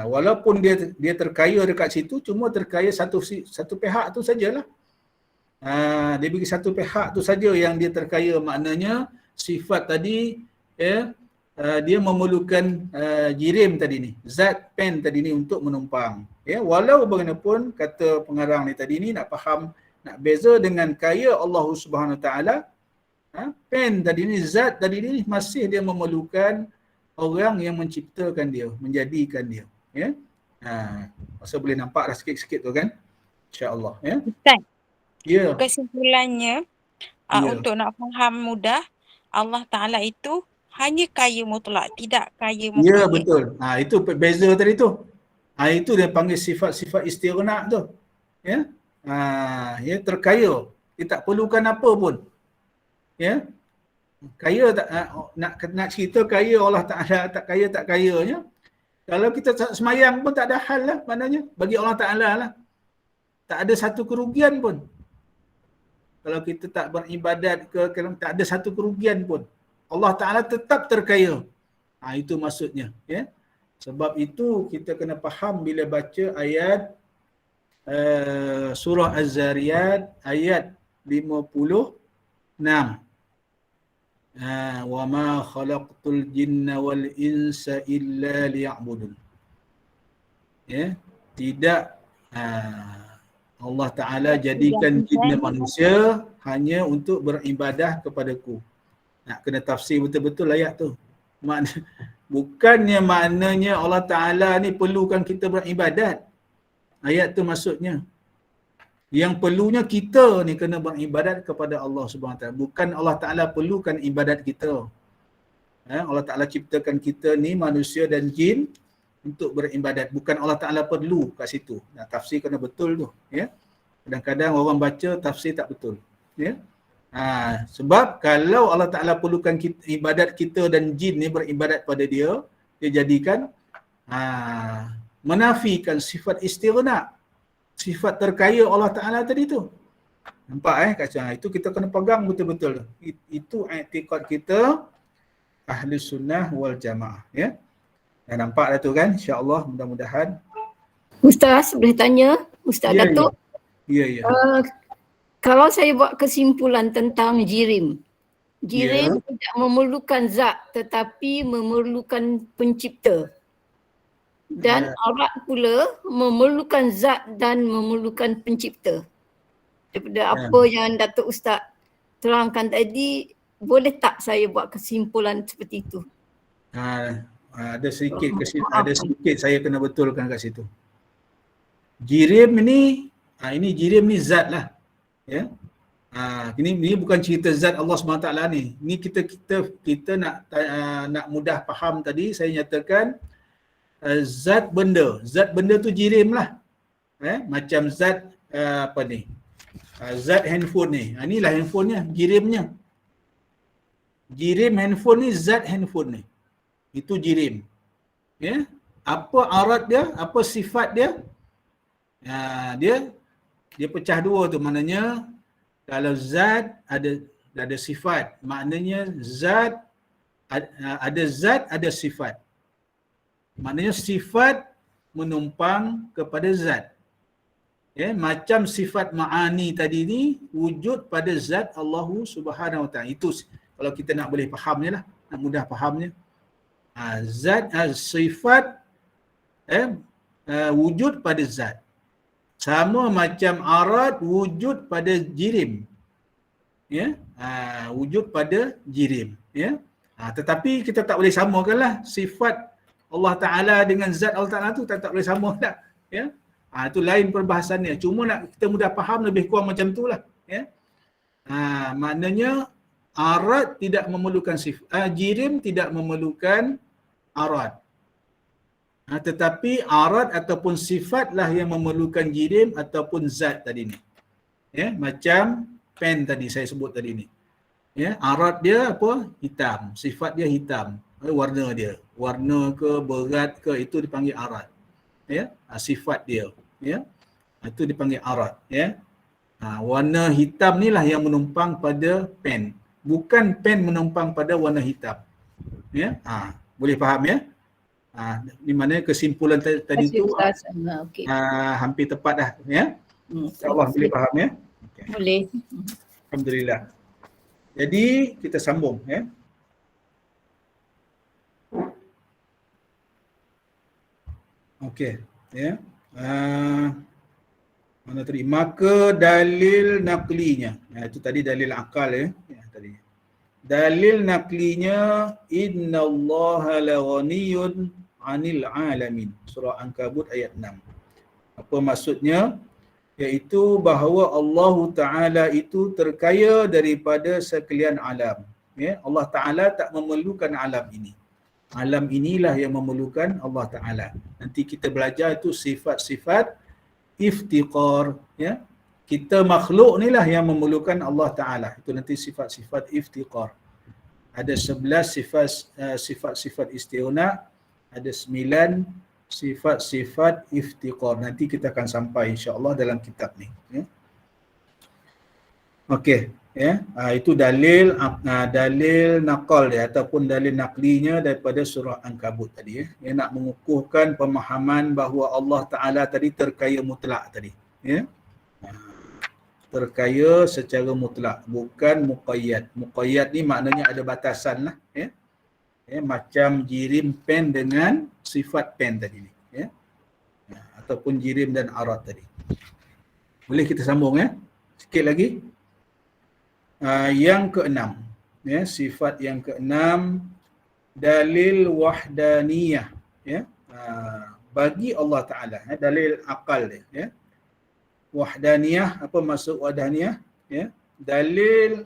Walaupun dia terkaya dekat situ, cuma terkaya satu pihak tu sajalah. Dia bagi satu pihak tu saja yang dia terkaya, maknanya sifat tadi, ya, dia memerlukan jirim tadi ni, zat pen tadi ni untuk menumpang. Ya, walau bagaimanapun kata pengarang ni tadi ni nak faham, nak beza dengan kaya Allah Subhanahu Wa Taala, pen tadi ni, zat tadi ni masih dia memerlukan orang yang menciptakan dia, menjadikan dia. Ya, masa boleh nampak dah sikit-sikit tu kan, insya-Allah. Ya. Ustaz, Ya. kesimpulannya Ya. untuk nak faham mudah, Allah Ta'ala itu hanya kaya mutlak, tidak kaya Ya, muqayyad. betul. Itu beza tadi tu. Itu dia panggil sifat-sifat istighna tu. Ya. Ya, terkaya. Dia tak perlukan apa pun. Ya. Kaya tak nak cerita kaya Allah Taala, tak kayanya. Kalau kita tak semayang pun tak ada hal lah, maknanya bagi Allah Taala lah. Tak ada satu kerugian pun. Kalau kita tak beribadat tak ada satu kerugian pun. Allah Ta'ala tetap terkaya. Itu maksudnya. Ya? Sebab itu kita kena faham bila baca ayat surah Az-Zariyat ayat 56. Wa ma khalaqtul jinna wal insa illa liya'budun. Ya? Tidak Allah Ta'ala jadikan jin dan manusia hanya untuk beribadah kepadaku. Nak kena tafsir betul-betul ayat tu. Bukannya maknanya Allah Ta'ala ni perlukan kita beribadat. Ayat tu maksudnya. Yang perlunya kita ni kena beribadat kepada Allah Subhanahu Wa Taala. Bukan Allah Ta'ala perlukan ibadat kita. Allah Ta'ala ciptakan kita ni manusia dan jin untuk beribadat. Bukan Allah Ta'ala perlu kat situ. Tafsir kena betul tu. Ya. Kadang-kadang orang baca tafsir tak betul. Ya. Sebab kalau Allah Ta'ala perlukan ibadat kita dan jin ni beribadat pada dia, dia jadikan menafikan sifat istighna, sifat terkaya Allah Ta'ala tadi tu. Nampak itu kita kena pegang betul-betul. Itu i'tiqad kita ahli sunnah wal jamaah. Ya. Dah nampak dah tu kan, insya-Allah, mudah-mudahan. Ustaz boleh tanya, Ustaz Datuk? Ya. Kalau saya buat kesimpulan tentang jirim tidak memerlukan zat tetapi memerlukan pencipta. Dan aurat pula memerlukan zat dan memerlukan pencipta. Daripada apa yang Datuk Ustaz terangkan tadi, boleh tak saya buat kesimpulan seperti itu? Ada sedikit saya kena betulkan kat situ. Jirim ni, ini jirim ni zat lah. Ya. Ini bukan cerita zat Allah SWT ni. Ini kita nak mudah faham tadi, saya nyatakan zat benda. Zat benda tu jirim lah. Macam zat zat handphone ni. Inilah handphonenya, jirimnya. Jirim handphone ni, zat handphone ni. Itu jirim. Ya. Apa arat dia? Apa sifat dia? Dia pecah dua tu, maknanya kalau zat ada sifat, maknanya zat ada sifat. Maknanya sifat menumpang kepada zat. Ya, macam sifat ma'ani tadi ni wujud pada zat Allah Subhanahu Wa Taala. Itu kalau kita nak boleh fahamnya lah, nak mudah fahamnya. Sifat wujud pada zat. Sama macam arat wujud pada jirim. Ya, wujud pada jirim. Ya. Tetapi kita tak boleh samakanlah sifat Allah Ta'ala dengan zat Allah Ta'ala tu tak boleh sama tak. Ya. Itu lain perbahasannya. Cuma nak kita mudah faham lebih kurang macam tu lah. Ya. Maknanya arat tidak memerlukan sifat, jirim tidak memerlukan arat. Tetapi arat ataupun sifatlah yang memerlukan jirim ataupun zat tadi ni. Ya, macam pen tadi saya sebut tadi ni. Ya, arat dia apa? Hitam. Sifat dia hitam. Warna dia. Warna ke, berat ke, itu dipanggil arat. Ya, sifat dia. Ya, itu dipanggil arat. Ya. Warna hitam ni lah yang menumpang pada pen. Bukan pen menumpang pada warna hitam. ya. Boleh faham ya? Di mana kesimpulan tadi tu Okey. hampir tepat dah ya. InsyaAllah boleh faham ya. Okay. Boleh. Alhamdulillah. Jadi kita sambung ya. Okey ya. Mana tadi? Maka dalil naklinya. Itu tadi dalil akal ya. Tadi. Dalil naklinya innallaha laghaniyun 'anil 'alamin. Surah Ankabut ayat 6. Apa maksudnya? Iaitu bahawa Allah Ta'ala itu terkaya daripada sekalian alam. Ya, Allah Ta'ala tak memerlukan alam ini. Alam inilah yang memerlukan Allah Ta'ala. Nanti kita belajar itu sifat-sifat iftiqar. Ya. Kita makhluk inilah yang memerlukan Allah Ta'ala. Itu nanti sifat-sifat iftiqar. Ada 11 sifat-sifat istighna, ada 9 sifat-sifat iftiqar. Nanti kita akan sampai insya-Allah dalam kitab ni. Ya. Okey, ya. Itu dalil naqal dia ataupun dalil naklinya daripada surah Ankabut tadi ya. Dia nak mengukuhkan pemahaman bahawa Allah Taala tadi terkaya mutlak tadi, ya. Terkaya secara mutlak, bukan muqayyad. Muqayyad ni maknanya ada batasan lah, ya. Macam jirim pen dengan sifat pen tadi ni, ya. Ataupun jirim dan arad tadi. Boleh kita sambung ya. Sikit lagi. Yang keenam, ya, sifat yang keenam dalil wahdaniyah, ya. Bagi Allah Taala, dalil akal dia, ya. Wahdaniyah, apa maksud wahdaniyah? Ya. Dalil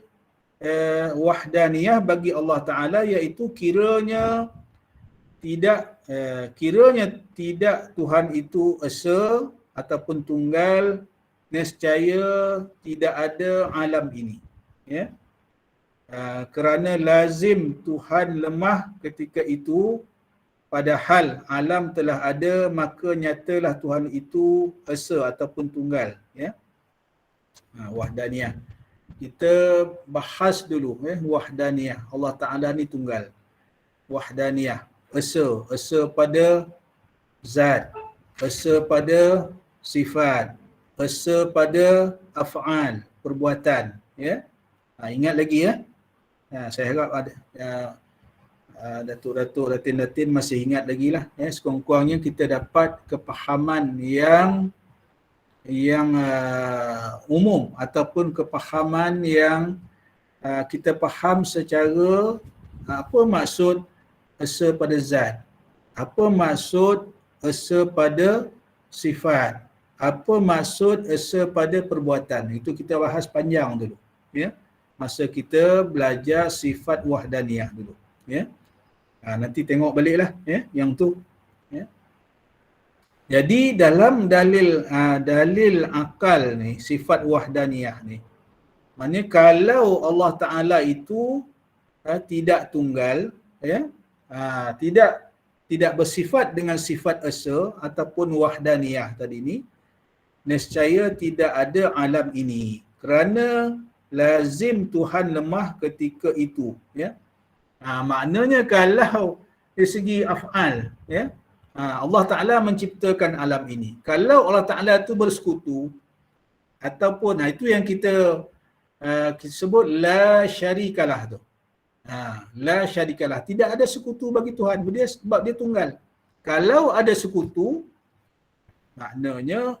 wahdaniyah bagi Allah Ta'ala iaitu kiranya tidak Tuhan itu esa ataupun tunggal, nescaya tidak ada alam ini, ya. Kerana lazim Tuhan lemah ketika itu, padahal alam telah ada, maka nyatalah Tuhan itu esa ataupun tunggal, ya. Wahdaniyah. Kita bahas dulu wahdaniyah. Allah Ta'ala ni tunggal. Wahdaniyah. Esa pada zat. Esa pada sifat. Esa pada af'al, perbuatan. Ya. Ingat lagi ya. Saya harap ada datuk-datuk, datin-datin masih ingat lagi lah. Ya. Sekurang-kurangnya kita dapat kepahaman yang umum ataupun kepahaman yang kita faham secara apa maksud esa pada zat, apa maksud esa pada sifat, apa maksud esa pada perbuatan. Itu kita bahas panjang dulu, ya, masa kita belajar sifat wahdaniyah dulu, ya. Nanti tengok baliklah ya yang tu, ya. Jadi dalam dalil akal ni, sifat wahdaniyah ni, maknanya kalau Allah Ta'ala itu tidak tunggal, ya, tidak bersifat dengan sifat esa ataupun wahdaniyah tadi ni, nescaya tidak ada alam ini. Kerana lazim Tuhan lemah ketika itu, ya. Maknanya kalau dari segi af'al, ya, Allah Ta'ala menciptakan alam ini. Kalau Allah Ta'ala itu bersekutu, ataupun itu yang kita sebut la syarikalah tu. La syarikalah. Tidak ada sekutu bagi Tuhan. Sebab dia tunggal. Kalau ada sekutu, maknanya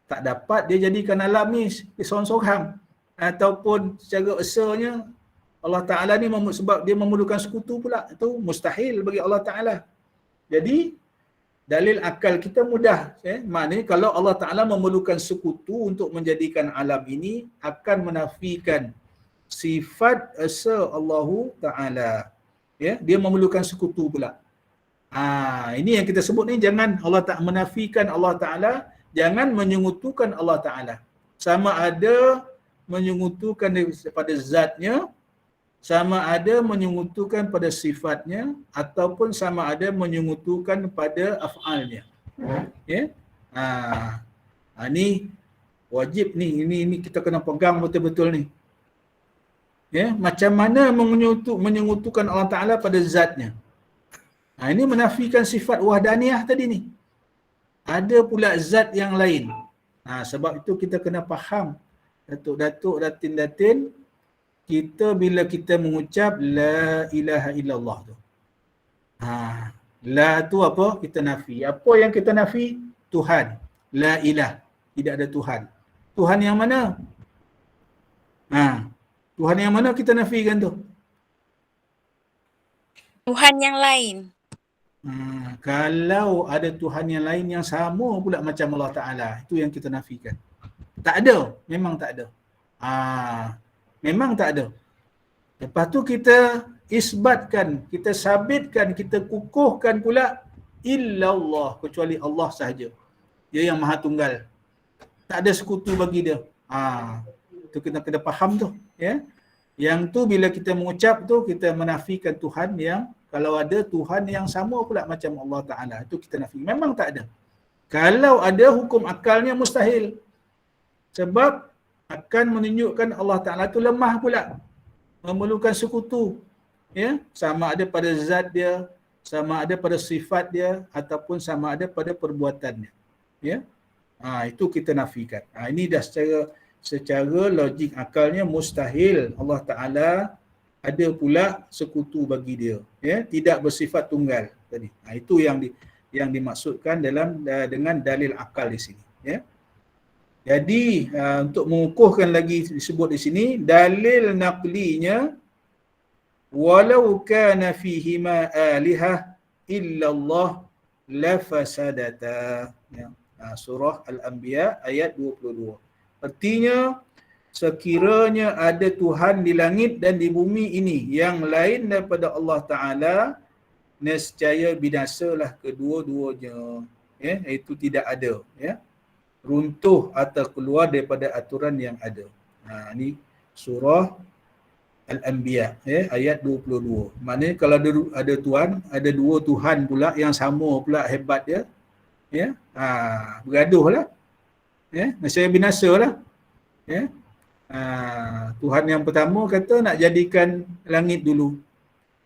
tak dapat dia jadikan alam ni seorang-seorang. Ataupun secara esanya, Allah Ta'ala ni sebab dia memerlukan sekutu pula. Itu mustahil bagi Allah Ta'ala. Jadi, dalil akal kita mudah, ya. Maknanya kalau Allah Ta'ala memerlukan sekutu untuk menjadikan alam ini, akan menafikan sifat esa Allahu Ta'ala, ya. Dia memerlukan sekutu pula. Ini yang kita sebut ni, jangan Allah Ta'ala menafikan Allah Ta'ala, jangan menyekutukan Allah Ta'ala. Sama ada menyekutukan pada zatnya, sama ada menyekutukan pada sifatnya, ataupun sama ada menyekutukan pada af'alnya. Ya. Ni wajib ni, ini kita kena pegang betul-betul ni. Ya, macam mana menyengutukan Allah Ta'ala pada zatnya. Ini menafikan sifat wahdaniyah tadi ni. Ada pula zat yang lain. Sebab itu kita kena faham, datuk-datuk, datin-datin, kita bila kita mengucap la ilaha illallah tu. La tu apa? Kita nafi. Apa yang kita nafi? Tuhan. La ilah. Tidak ada Tuhan. Tuhan yang mana? Tuhan yang mana kita nafikan tu? Tuhan yang lain. Kalau ada Tuhan yang lain yang sama pula macam Allah Ta'ala, itu yang kita nafikan. Tak ada. Memang tak ada. Memang tak ada. Lepas tu kita isbatkan, kita sabitkan, kita kukuhkan pula illallah, kecuali Allah sahaja. Dia yang maha tunggal. Tak ada sekutu bagi dia. Itu kita kena faham tu. Ya? Yang tu bila kita mengucap tu, kita menafikan Tuhan yang, kalau ada Tuhan yang sama pula macam Allah Ta'ala, itu kita nafi. Memang tak ada. Kalau ada, hukum akalnya mustahil. Sebab akan menunjukkan Allah Ta'ala itu lemah pula. Memerlukan sekutu. Ya? Sama ada pada zat dia, sama ada pada sifat dia, ataupun sama ada pada perbuatannya. Ya? Itu kita nafikan. Ini dah secara logik akalnya mustahil Allah Ta'ala ada pula sekutu bagi dia, ya, tidak bersifat tunggal tadi. Itu yang dimaksudkan dengan dalil akal di sini, ya. Jadi untuk mengukuhkan lagi disebut di sini dalil naqlinya, walau kana fihima alihah illallah lafasadata, ya. Surah Al-Anbiya ayat 22. Artinya sekiranya ada Tuhan di langit dan di bumi ini yang lain daripada Allah Ta'ala, nescaya binasalah kedua-duanya. Ya, itu tidak ada. Ya. Runtuh atau keluar daripada aturan yang ada. Ini surah Al-Anbiya, ya, ayat 22. Maknanya kalau ada Tuhan, ada dua Tuhan pula yang sama pula hebat dia, ya, bergaduh lah. Ya, nescaya binasa lah. Ya. Tuhan yang pertama kata nak jadikan langit dulu.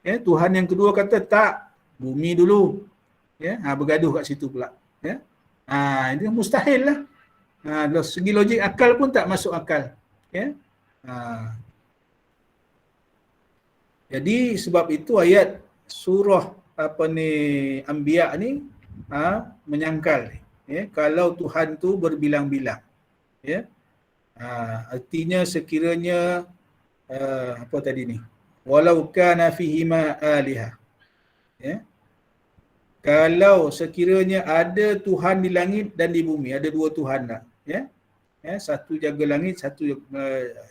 Ya, Tuhan yang kedua kata tak, bumi dulu. Ya, bergaduh kat situ pula. Ya. Ini mustahil lah. Dari segi logik akal pun tak masuk akal. Ya. Jadi sebab itu ayat surah Anbiya ni menyangkal. Ya, kalau Tuhan tu berbilang-bilang. Ya. Artinya sekiranya apa tadi ni, walau kana fihima alihah, ya, kalau sekiranya ada Tuhan di langit dan di bumi, ada dua Tuhan tak, ya, satu jaga langit, satu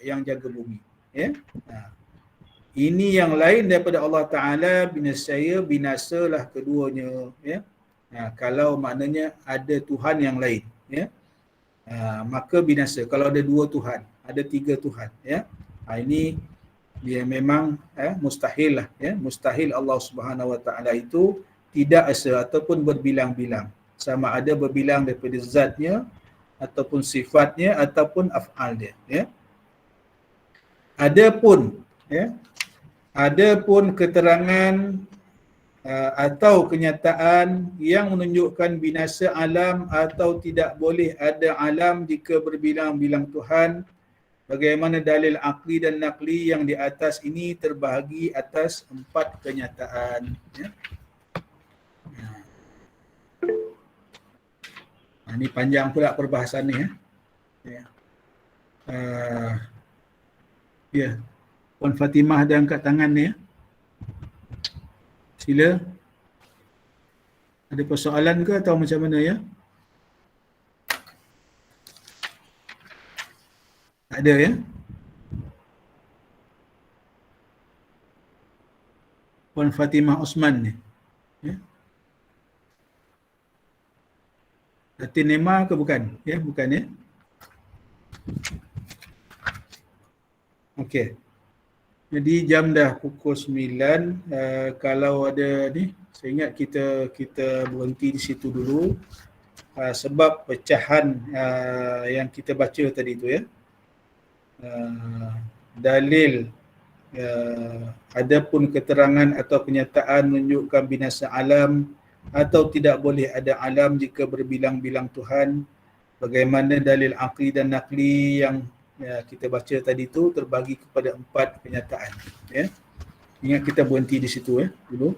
yang jaga bumi, ya. Ini yang lain daripada Allah Ta'ala, binasalah keduanya, ya. Kalau maknanya ada Tuhan yang lain, ya, maka binasa. Kalau ada dua Tuhan, ada tiga Tuhan, ya, ini dia memang mustahil lah, ya. Mustahil Allah Subhanahu Wa Ta'ala itu tidak asa ataupun berbilang-bilang, sama ada berbilang daripada zatnya ataupun sifatnya ataupun af'al dia, ya. Adapun keterangan atau kenyataan yang menunjukkan binasa alam atau tidak boleh ada alam jika berbilang-bilang Tuhan, bagaimana dalil akli dan nakli yang di atas ini terbahagi atas 4 kenyataan, ya. Ini panjang pula perbahasan ni, ya. Ya, Puan Fatimah ada angkat tangan ni, ya. Sila. Ada persoalan ke atau macam mana, ya? Tak ada, ya? Puan Fatimah Osman ni, ya? Datin Nema ke bukan? Ya, bukan, ya? Okey. Jadi jam dah pukul 9. Kalau ada ni, saya ingat kita berhenti di situ dulu. Sebab pecahan yang kita baca tadi tu, ya. Dalil adapun keterangan atau kenyataan menunjukkan binasa alam atau tidak boleh ada alam jika berbilang-bilang Tuhan, bagaimana dalil aqli dan naqli yang kita baca tadi tu terbagi kepada 4 kenyataan. Ya. Ingat kita berhenti di situ dulu.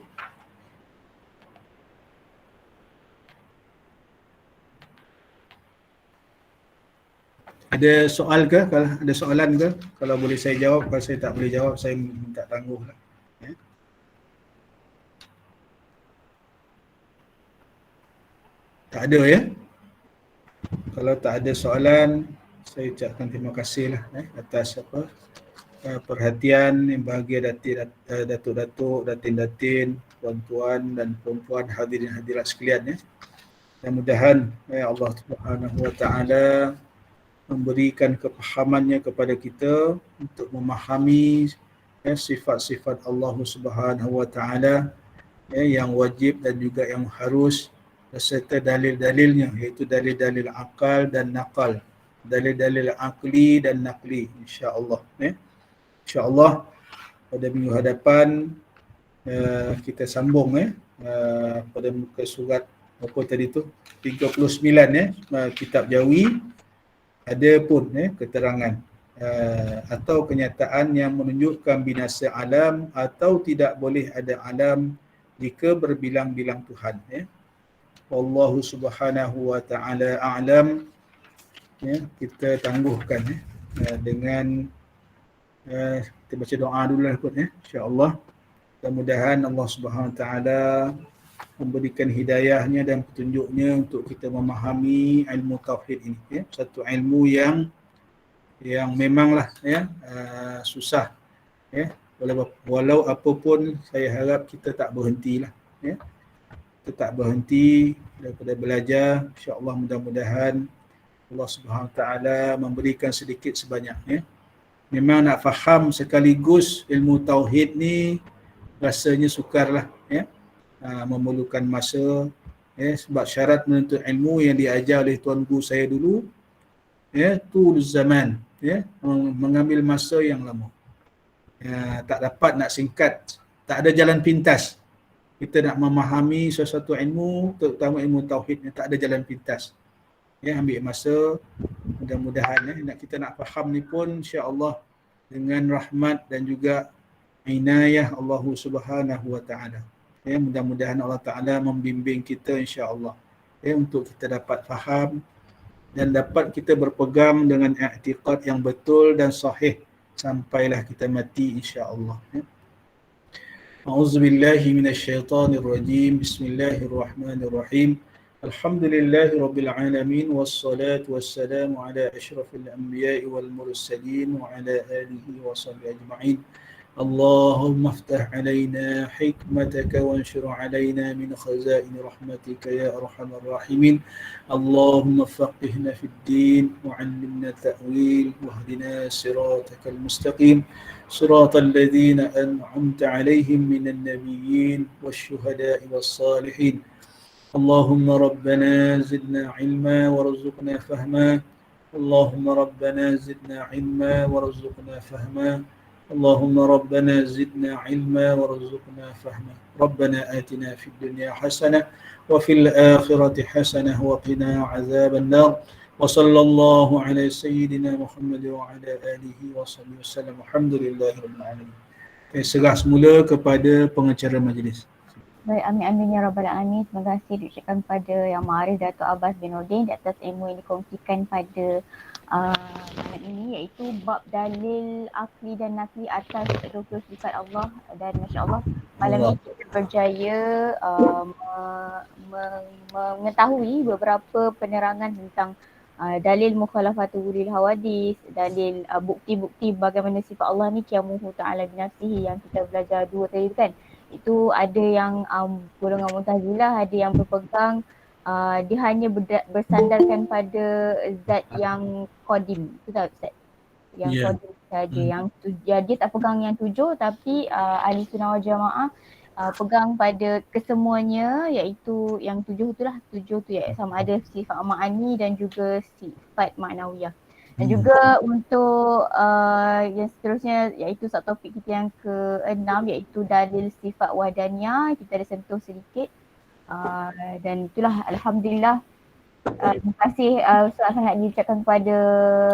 Ada soal ke? Kalau ada soalan ke? Kalau boleh saya jawab, kalau saya tak boleh jawab, saya minta tangguhlah. Ya. Tak ada ya? Kalau tak ada soalan, saya ucapkan terima kasih lah atas perhatian yang bahagia datuk-datuk, datin-datin, tuan-tuan dan perempuan, hadirin hadirat sekalian ya. Mudah-mudahan Allah Subhanahu Wa Taala memberikan kepahamannya kepada kita untuk memahami sifat-sifat Allah Subhanahu Wa Taala yang wajib dan juga yang harus, beserta dalil-dalilnya, iaitu dalil-dalil akal dan nakal, dalil-dalil akli dan nakli, insya-Allah. InsyaAllah pada minggu hadapan kita sambung pada muka surat apa tadi tu 39 kitab Jawi. Ada pun keterangan atau kenyataan yang menunjukkan binasa alam atau tidak boleh ada alam jika berbilang-bilang Tuhan. Wallahu subhanahu wa ta'ala a'lam. Kita tangguhkan dengan kita baca doa dulu lah kot insya-Allah. Mudah-mudahan Allah Subhanahu Wa Taala memberikan hidayahnya dan petunjuknya untuk kita memahami ilmu tauhid ini. Satu ilmu yang memanglah susah. Walau apapun, saya harap kita tak berhentilah. Kita tak berhenti daripada belajar. InsyaAllah mudah-mudahan Allah Subhanahu Wa Taala memberikan sedikit sebanyak. Memang nak faham sekaligus ilmu tauhid ni rasanya sukarlah memerlukan masa sebab syarat menuntut ilmu yang diajar oleh tuan guru saya dulu tul zaman mengambil masa yang lama. Tak dapat nak singkat, tak ada jalan pintas. Kita nak memahami sesuatu ilmu, terutama ilmu tauhid, tak ada jalan pintas. Ambil masa. Mudah-mudahan kita nak faham ni pun insya-Allah dengan rahmat dan juga inayah Allah Subhanahu Wa Taala. Mudah-mudahan Allah Taala membimbing kita insya-Allah untuk kita dapat faham dan dapat kita berpegang dengan i'tiqad yang betul dan sahih sampailah kita mati insya-Allah. A'udzubillahi minasyaitonirrajim. Bismillahirrahmanirrahim. Alhamdulillahi rabbil alamin wassalatu wassalamu ala asyrafil anbiya'i wal mursalin wa ala alihi wa sahbihi ajma'in. اللهم افتح علينا حكمتك وانشر علينا من خزائن رحمتك يا أرحم الراحمين. اللهم فقهنا في الدين وعلمنا التأويل واهدنا صراطك المستقيم صراط الذين أنعمت عليهم من النبيين والشهداء والصالحين. اللهم ربنا زدنا علما وارزقنا فهما. اللهم ربنا زدنا علما وارزقنا فهما. اللهم ربنا زدنا علما وارزقنا فهما. ربنا آتنا في الدنيا حسنة وفي الآخرة حسنة وقنا عذاب النار. وصلى الله على سيدنا محمد وعلى آله وصحبه وسلم. Alhamdulillah rabbil alamin. Serah semula kepada pengacara majlis. Baik, amin ya rabbal alamin. Terima kasih diucapkan pada Yang Ma'arif Datuk Abbas bin Nordin di atas ilmu yang dikongsikan pada malam ini, iaitu bab dalil akli dan nakli atas 20 sifat Allah. Dan masya-Allah malam ini kita berjaya mengetahui beberapa penerangan tentang dalil mukhalafatul ulil hawadis, dalil bukti-bukti bagaimana sifat Allah ni qiyamuhu ta'ala binafsihi yang kita belajar dua tadi kan. Itu ada yang golongan Mu'tazilah, ada yang berpegang dia hanya bersandarkan pada zat yang qadim. Itu tak Ustaz? Yang qadim saja. Yang dia tak pegang yang 7, tapi ahli sunnah wal jamaah pegang pada kesemuanya, iaitu yang 7 itulah. 7 tu sama ada sifat ma'ani dan juga sifat ma'nawiyah. Dan juga untuk yang seterusnya iaitu subtopik kita yang ke-6 iaitu dalil sifat wahdaniyah. Kita ada sentuh sedikit. Dan itulah alhamdulillah. Terima kasih sangat diucapkan kepada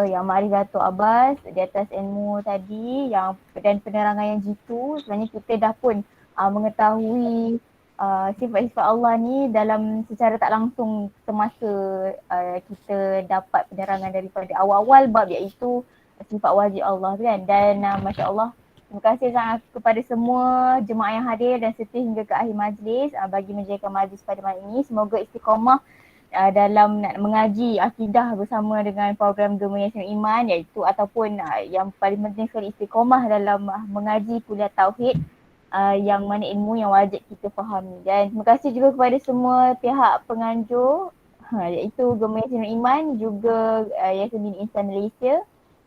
Yang Ma'arif Dato' Abbas di atas ilmu tadi yang dan penerangan yang jitu. Sebenarnya kita dah pun mengetahui sifat-sifat Allah ni dalam secara tak langsung semasa kita dapat penerangan daripada awal-awal bab iaitu sifat wajib Allah tu kan. Dan Masya Allah, terima kasih sangat kepada semua jemaah yang hadir dan setia hingga ke akhir majlis bagi menjayakan majlis pada malam ini. Semoga istiqamah dalam nak mengaji akidah bersama dengan program Gema Yayasan Iman iaitu ataupun yang paling penting sekali istiqamah dalam mengaji kuliah tauhid yang mana ilmu yang wajib kita fahami. Dan terima kasih juga kepada semua pihak penganjur iaitu Gema Yayasan Iman juga Yayasan Dini Insan Malaysia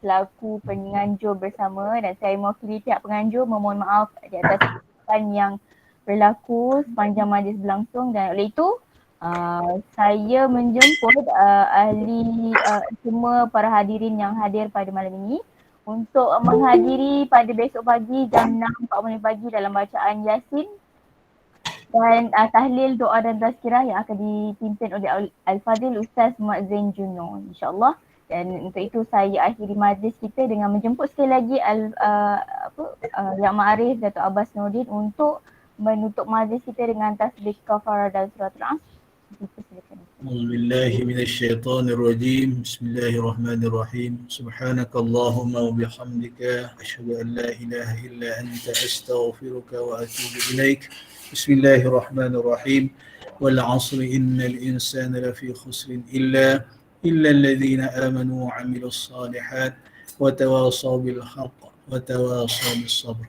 selaku penganjur bersama, dan saya mewakili pihak penganjur memohon maaf di atas kesalahan yang berlaku sepanjang majlis berlangsung. Dan oleh itu saya menjemput ahli semua para hadirin yang hadir pada malam ini untuk menghadiri pada besok pagi jam 6.40 pagi dalam bacaan Yasin dan tahlil, doa dan tazkirah yang akan dipimpin oleh Al-Fadhil Ustaz Muhammad Zain Juno, insyaAllah. Dan untuk itu saya akhiri majlis kita dengan menjemput sekali lagi Yang Ma'arif Dato' Abbas Nordin untuk menutup majlis kita dengan tasbih kafarah dan suratul Asr. أعوذ بالله من الشيطان الرجيم. بسم الله الرحمن الرحيم. سبحانك اللهم وبحمدك أشهد أن لا إله إلا أنت أستغفرك وأتوب إليك. بسم الله الرحمن الرحيم. والعصر إن الإنسان لفي خسر إلا الذين آمنوا وعملوا الصالحات وتواصوا بالحق وتواصوا بالصبر.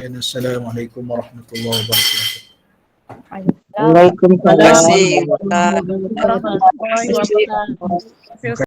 السلام عليكم ورحمة الله وبركاته. Waalaikumsalam Terima kasih. warahmatullahi wabarakatuh.